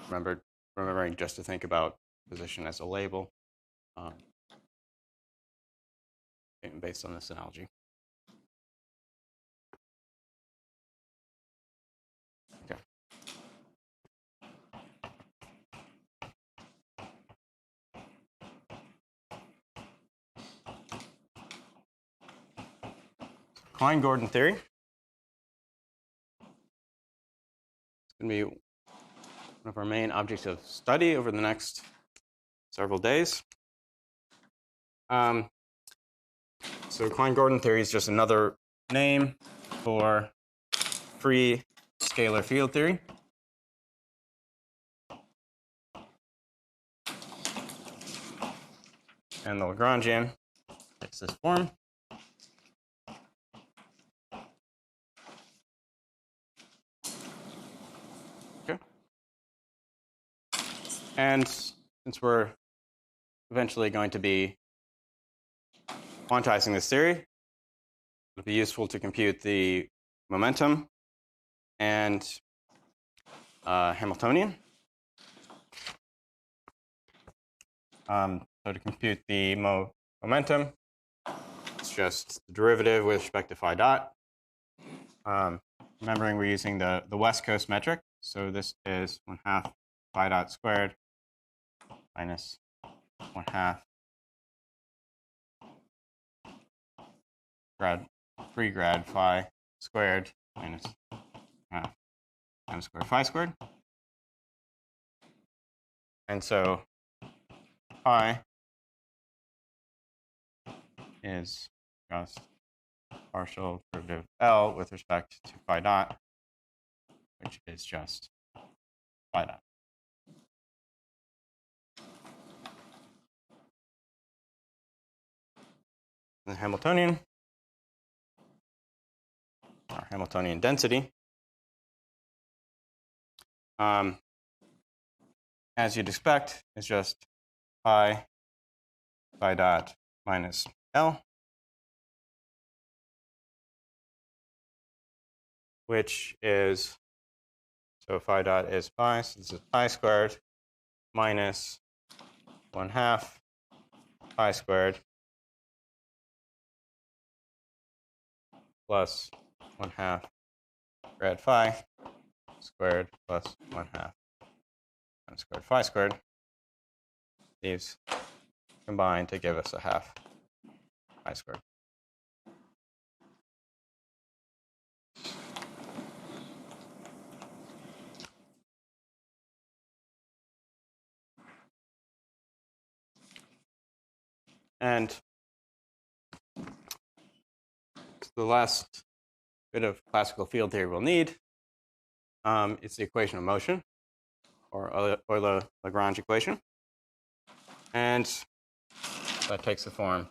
Remembering just to think about position as a label based on this analogy. Okay. Klein-Gordon theory. It's going to be one of our main objects of study over the next several days. So Klein-Gordon theory is just another name for free scalar field theory. And the Lagrangian takes this form. Okay. And since we're eventually going to be quantizing this theory, it'll be useful to compute the momentum and Hamiltonian. So to compute the momentum, it's just the derivative with respect to phi dot. Remembering we're using the West Coast metric, so this is 1/2 phi dot squared minus 1/2 free grad phi squared minus 1/2 m squared phi squared. And so phi is just partial derivative L with respect to phi dot, which is just phi dot. The Hamiltonian, or Hamiltonian density, as you'd expect, is just phi dot minus L, which is, so phi dot is pi, so this is pi squared minus 1/2 pi squared plus 1/2 grad phi squared plus 1/2 m squared phi squared. These combine to give us 1/2 pi squared. And the last bit of classical field theory we'll need is the equation of motion, or Euler-Lagrange equation. And that takes the form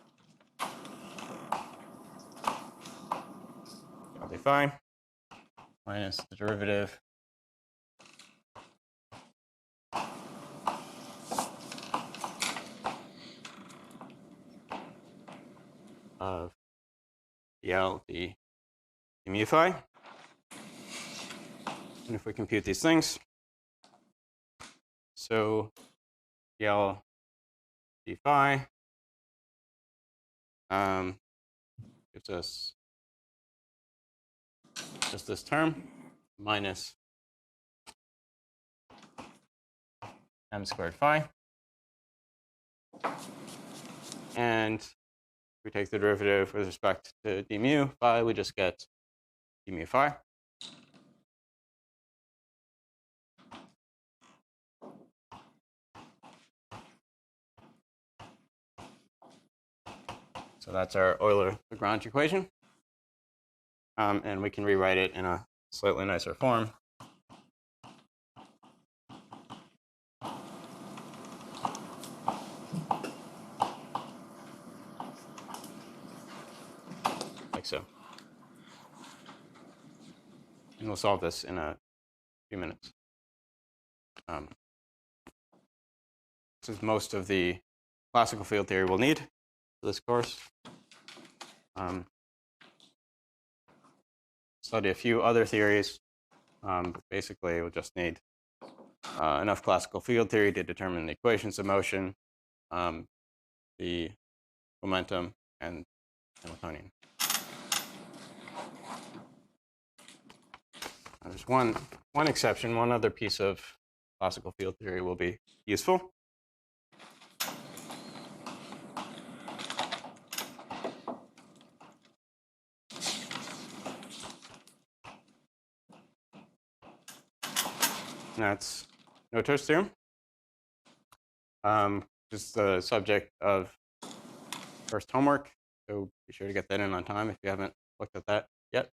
LD phi minus the derivative of dl d mu phi. And if we compute these things, so dl d phi gives us just this term minus m squared phi. And if we take the derivative with respect to d mu phi, we just get d mu phi. So that's our Euler-Lagrange equation. And we can rewrite it in a slightly nicer form. Like so. And we'll solve this in a few minutes. This is most of the classical field theory we'll need for this course. Study a few other theories. But basically, we'll just need enough classical field theory to determine the equations of motion, the momentum, and Hamiltonian. There's one exception. One other piece of classical field theory will be useful. And that's Noether's theorem. This is the subject of first homework, so be sure to get that in on time if you haven't looked at that yet.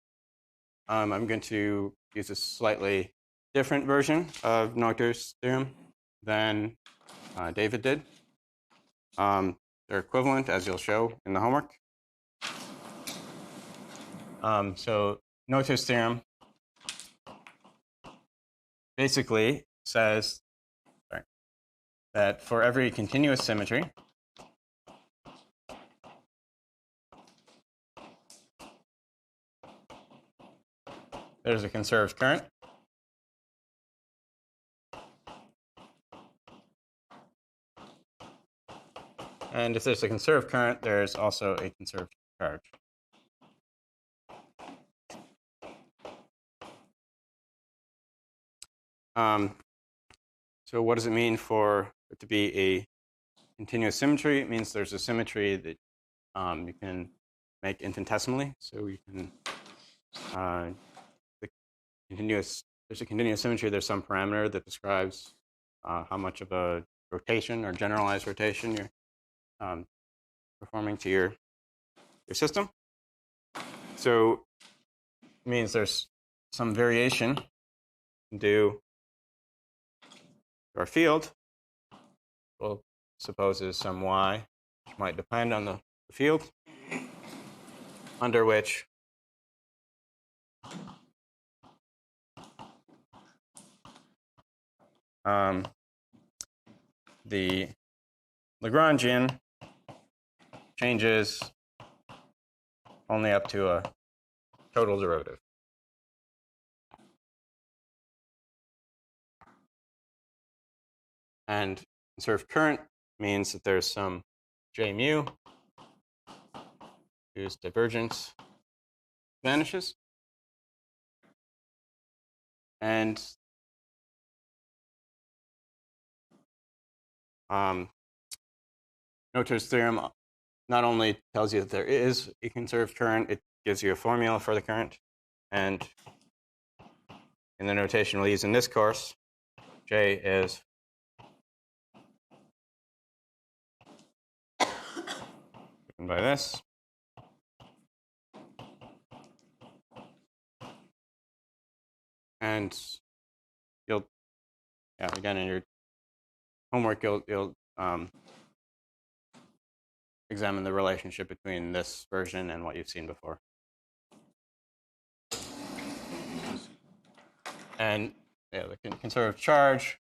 I'm going to use a slightly different version of Noether's theorem than David did. They're equivalent, as you'll show in the homework. So Noether's theorem basically says that for every continuous symmetry, there's a conserved current. And if there's a conserved current, there's also a conserved charge. So what does it mean for to be a continuous symmetry, it means there's a symmetry that you can make infinitesimally. So you can there's a continuous symmetry. There's some parameter that describes how much of a rotation or generalized rotation you're performing to your system. So it means there's some variation due to our field. We'll suppose is some y, which might depend on the field, under which the Lagrangian changes only up to a total derivative. And conserved current means that there's some J mu whose divergence vanishes. And Noether's theorem not only tells you that there is a conserved current, it gives you a formula for the current. And in the notation we'll use in this course, J is given by this. And you'll, again, in your homework, you'll examine the relationship between this version and what you've seen before. And the conserved charge,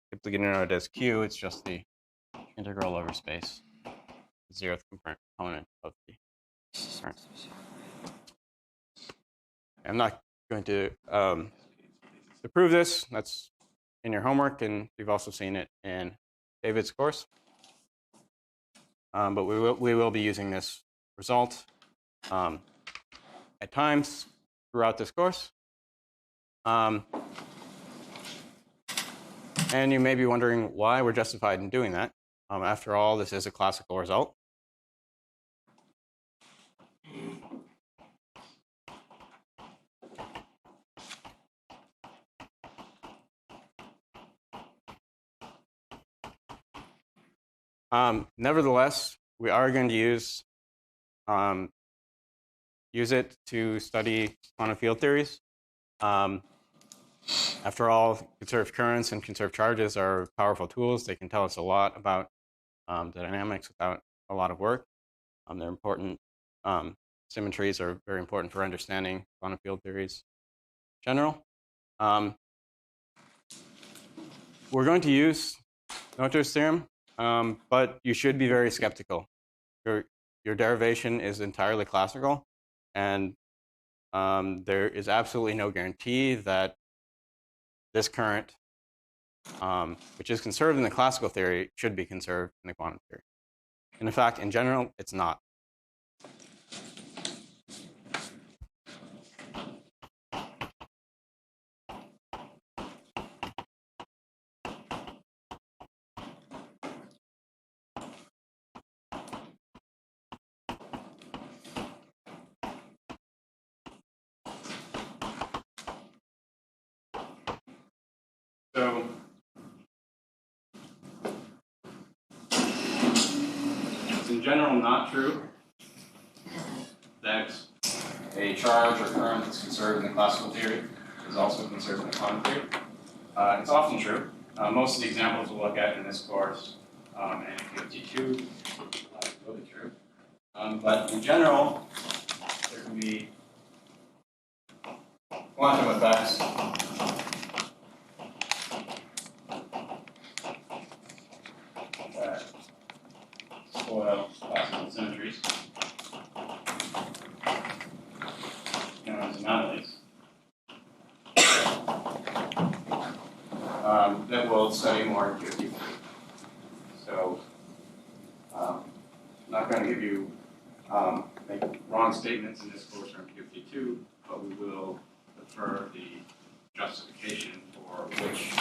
typically denoted as Q, it's just the integral over space, the zeroth component of the current. I'm not going to prove this. That's in your homework, and you've also seen it in David's course. But we will be using this result at times throughout this course. And you may be wondering why we're justified in doing that. After all, this is a classical result. Nevertheless, we are going to use it to study quantum field theories. After all, conserved currents and conserved charges are powerful tools. They can tell us a lot about the dynamics without a lot of work. They're important. Symmetries are very important for understanding quantum field theories in general. We're going to use Noether's theorem, but you should be very skeptical. Your derivation is entirely classical, and there is absolutely no guarantee that this current, which is conserved in the classical theory, should be conserved in the quantum theory. And in fact, in general, it's not. So it's in general not true that a charge or current that's conserved in the classical theory is also conserved in the quantum theory. It's often true. Most of the examples we'll look at in this course and in QFT2 will be true. But in general, there can be quantum effects that spoil classical symmetries, known as anomalies, that we'll study more in QFT3. So I'm not going to give you make wrong statements in this course or in QFT2, but we will defer the justification for which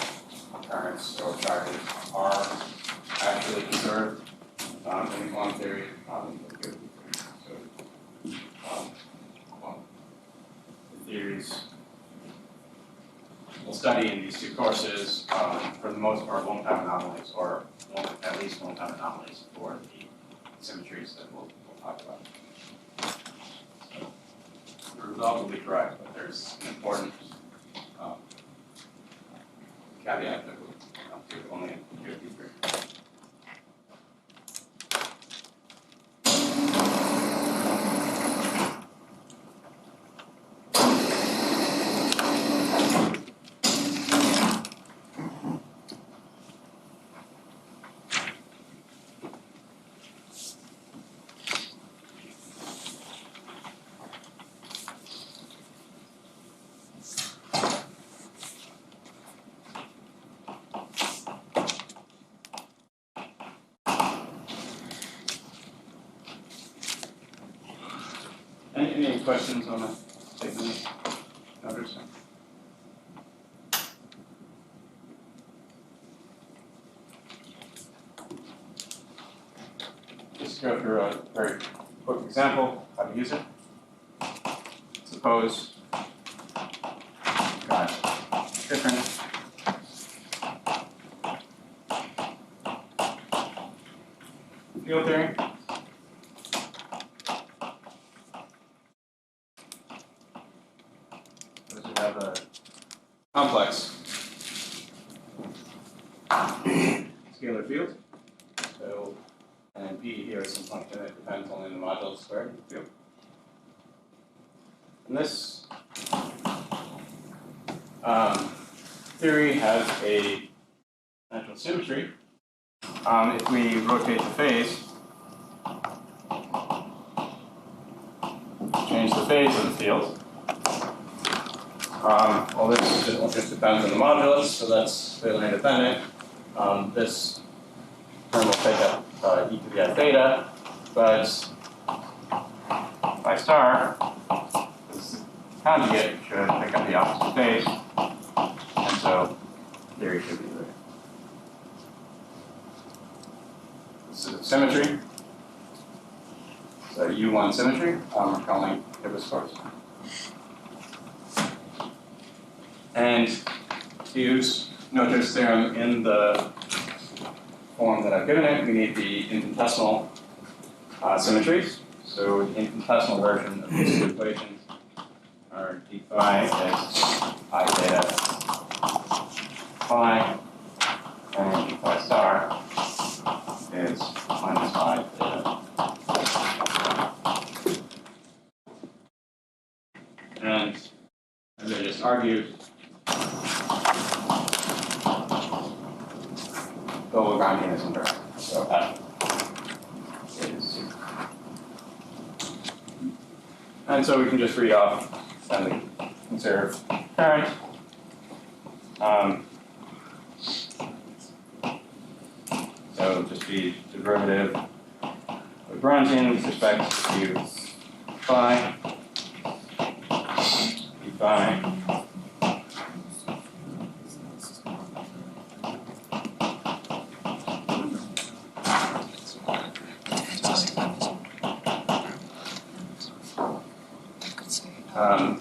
currents or charges are study in these two courses, for the most part, won't have anomalies, or at least won't have anomalies for the symmetries that we'll talk about. So the result will be correct, but there's an important caveat that we'll do only in 53. Any questions on the statement? Others? Just go through a very quick example how to use it. Suppose you've got different field theory. Have a complex scalar field. So, and P here is some function that depends only on the modulus squared of the field. And this theory has a natural symmetry. If we rotate the phase, change the phase of the field. Well, this just depends on the modulus, so that's clearly independent. This term will take up e to the I theta, but phi star, this conjugate should pick up the opposite phase, and so theory should be there. This is symmetry. So U1 symmetry, we're calling Hibbe's force. And to use Noether's theorem in the form that I've given it, we need the infinitesimal symmetries. So the infinitesimal version of these two equations are d phi is I theta phi, and d phi star is minus I theta. And as I just argued, the Lagrangian is inverse. So F is. And so we can just read off and conserve current. So it'll just be derivative of Lagrangian with respect to phi, d phi.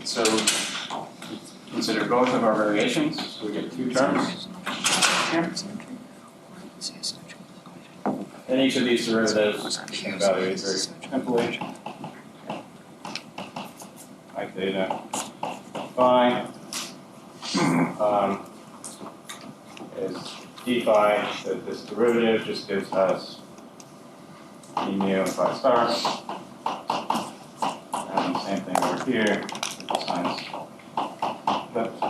So consider both of our variations. So we get two terms here. And each of these derivatives we can evaluate very simply. I theta phi is d phi. So this derivative just gives us d mu and phi star. And same thing over here. Signs flipped.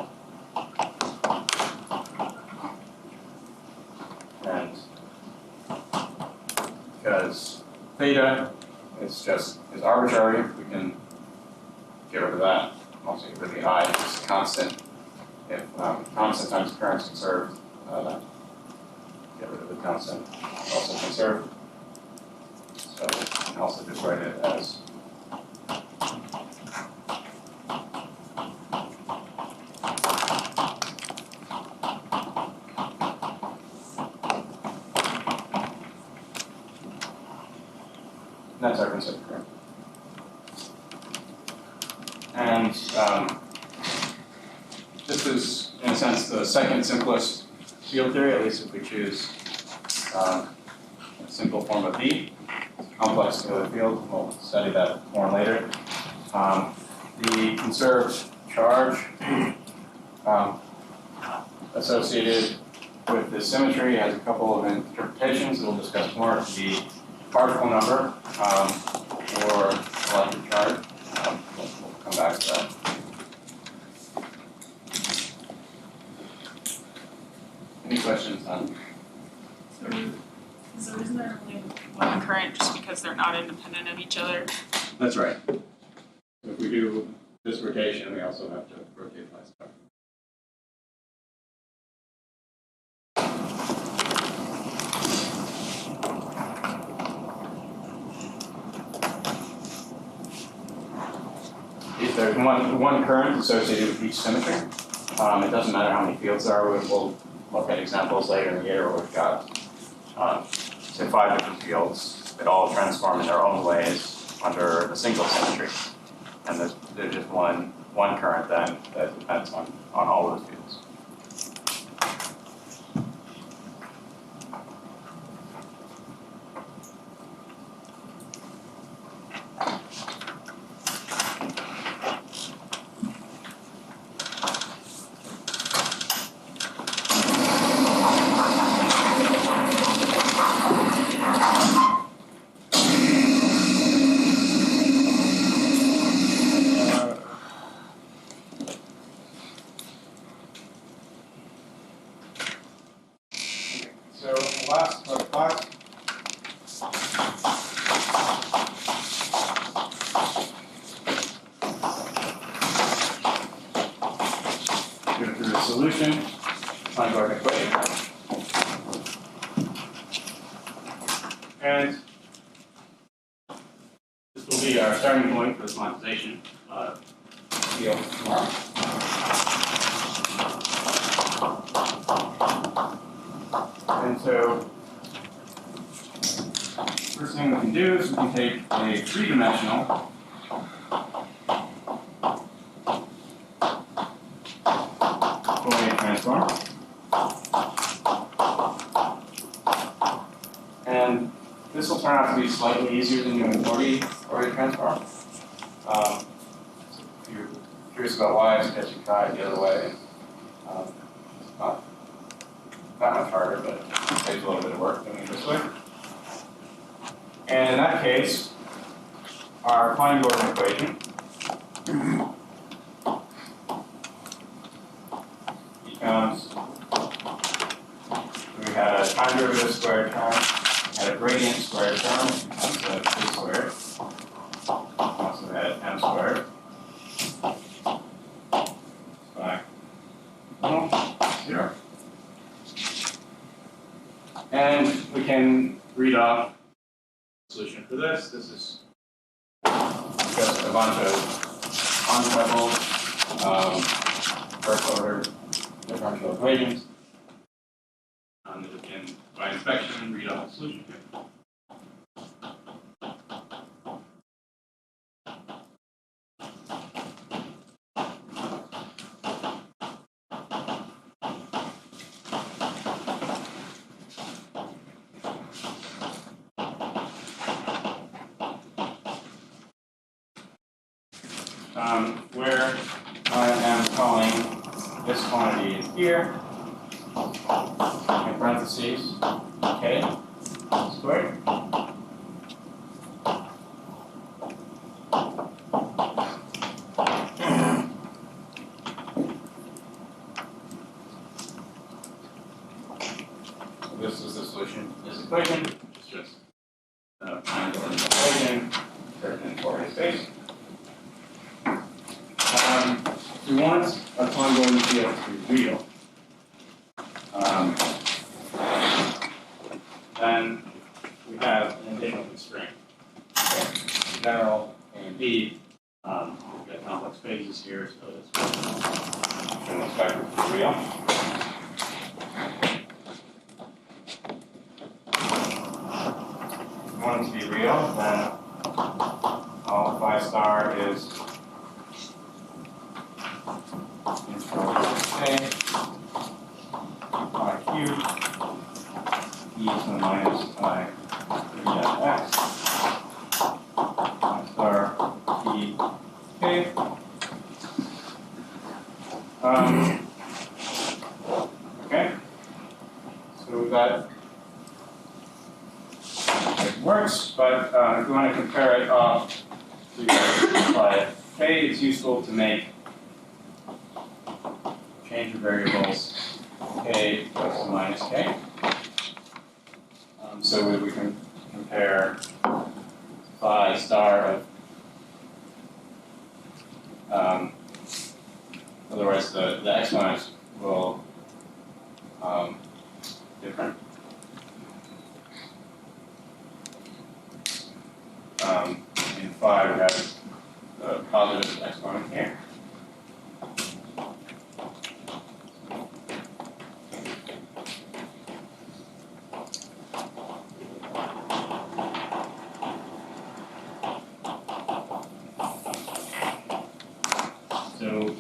And because theta is arbitrary, we can get rid of that. Also get rid of the I, it's constant. If constant times current is conserved, get rid of the constant, also conserved. So we can also just write it as that's our concept current. And this is, in a sense, the second simplest field theory, at least if we choose a simple form of V. Complex field, we'll study that more later. The conserved charge associated with this symmetry has a couple of interpretations that we'll discuss more. The particle number or electric charge. We'll come back to that. Any questions on? So isn't there only one current just because they're not independent of each other? That's right. If we do this rotation, we also have to rotate by star. If there's one current associated with each symmetry, it doesn't matter how many fields there are. We'll look at examples later in the year where we've got say 5 different fields that all transform in their own ways under a single symmetry. And there's just one current then that depends on all those fields. Solution, Klein-Gordon equation. And this will be our starting point for this quantization field tomorrow. And so, first thing we can do is we can take a three-dimensional transform. And this will turn out to be slightly easier than doing Fourier transform. If you're curious about why, I suggest you try it the other way. It's not that much harder, but it takes a little bit of work doing it this way. And in that case, our Klein-Gordon equation becomes, we had a time derivative squared term, had a gradient squared term, becomes a 2 squared. Also had m squared. Back. 0. And we can read off the solution for this. This is just a bunch of unsettled first order differential equations. That we can, by inspection, read off the solution here. Where I am calling this quantity here, in parentheses, k squared. This is the solution to this equation, which is just a triangular equation written in Fourier space. We want a Klein-Gordon field to be real. Then we have an additional constraint. Okay. In general, A and B, we've got complex phases here, so this will expect it to be real. If we want it to be real, then all phi star is Okay. So that it works, but if we want to compare it off to K, it's useful to make change of variables K plus or minus K. So we can compare phi star of, otherwise the exponents will different. In phi we have the positive exponent here. So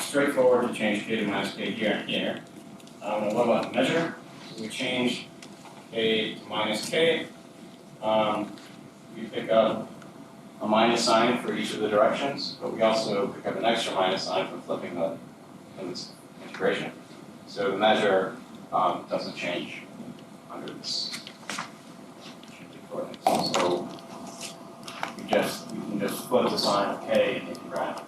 straightforward to change K to minus K here and here. What about the measure? So we change K to minus K. We pick up a minus sign for each of the directions, but we also pick up an extra minus sign for flipping the integration. So the measure doesn't change under this coordinates. So we can just flip the sign of K and make it round.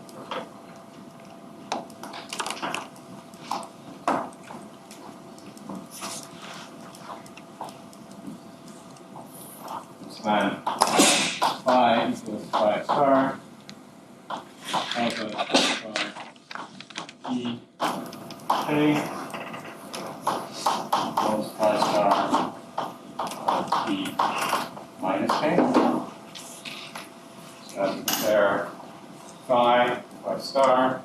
Then phi equals phi star alpha phi e k equals phi star e minus k. So as we compare phi star,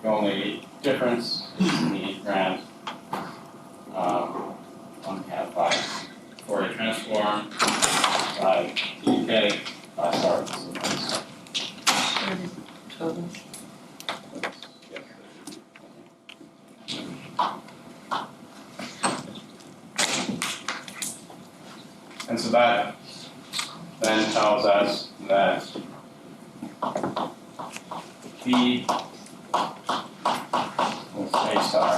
the only difference is in the grand on the hat phi. Fourier transform by dk by star. And so that then tells us that B is A star.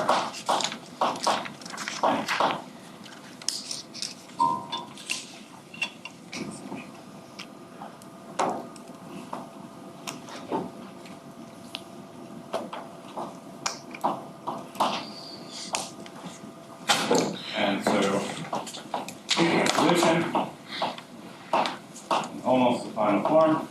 And so, solution, almost the final form.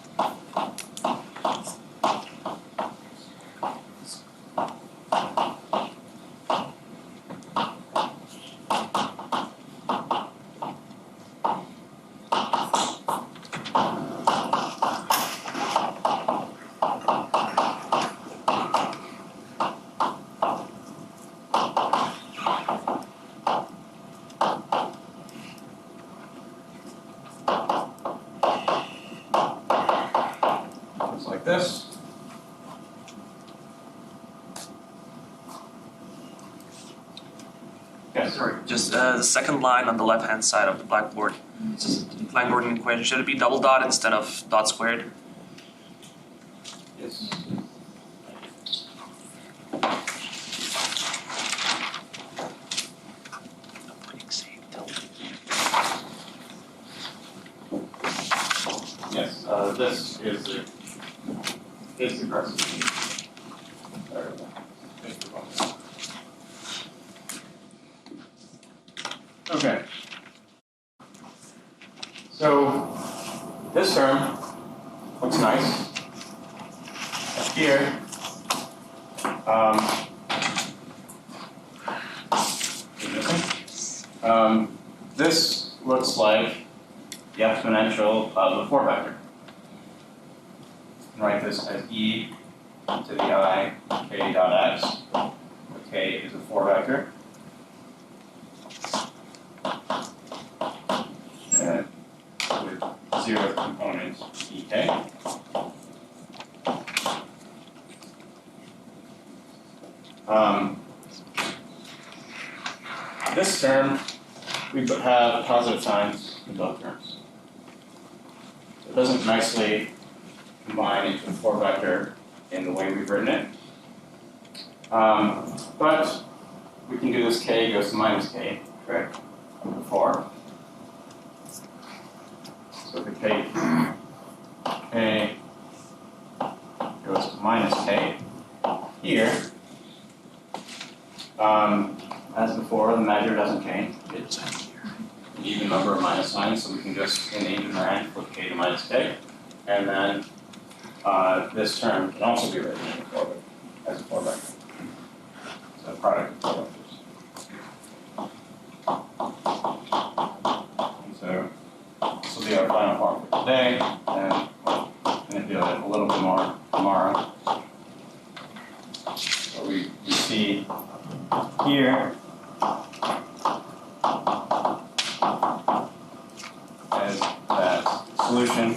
Like this. Yes. Sorry, just the second line on the left-hand side of the blackboard. Langdon equation, should it be double dot instead of dot squared? Yes. Yes, this is the recipe. Okay. So this term looks nice. Here, this looks like the exponential of the 4 vector. Write this as e to the I k dot x. K is a 4 vector. With 0th component ek. This term, we have positive signs in both terms. So it doesn't nicely combine into a 4 vector in the way we've written it. But we can do this k goes to minus k trick before. So if we take k goes to minus k here, as before, the measure doesn't change. It's an even number of minus signs, so we can just, in the even range, put k to minus k. And then this term can also be written in the 4 as a 4 vector. So product of 4 vectors. And so this will be our final form for today, and we'll manipulate it a little bit more tomorrow. So we see here as that solution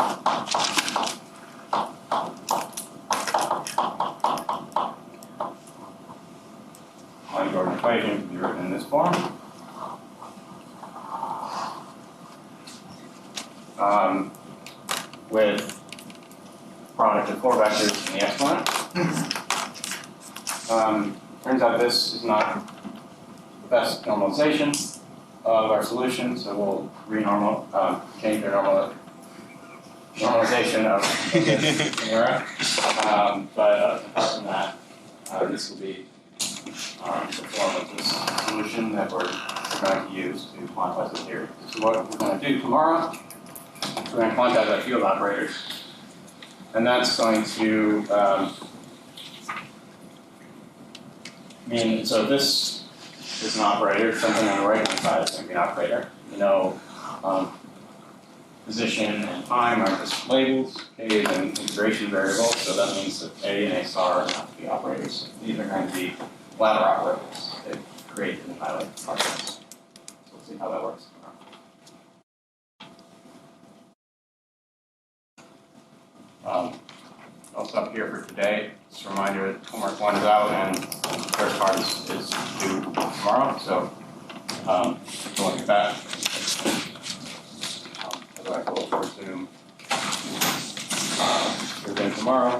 Jordan equation can be written in this form. With product of 4 vectors in the exponent. Turns out this is not the best normalization of our solution, so we'll change our normalization of this error. But apart from that, this will be the form of this solution that we're going to use to quantize the theory. So what we're going to do tomorrow, we're going to quantize our field operators. And that's going to mean, so this is an operator, something on the right-hand side is going to be an operator. You know, position and time are just labels. K is an integration variable, so that means that A and A star are not to be operators. These are going to be ladder operators. They create and annihilate operators. So we'll see how that works. I'll stop here for today. Just a reminder that homework 1 is out and the first part is due tomorrow. So take a look at that. Otherwise, we'll look forward to hearing tomorrow.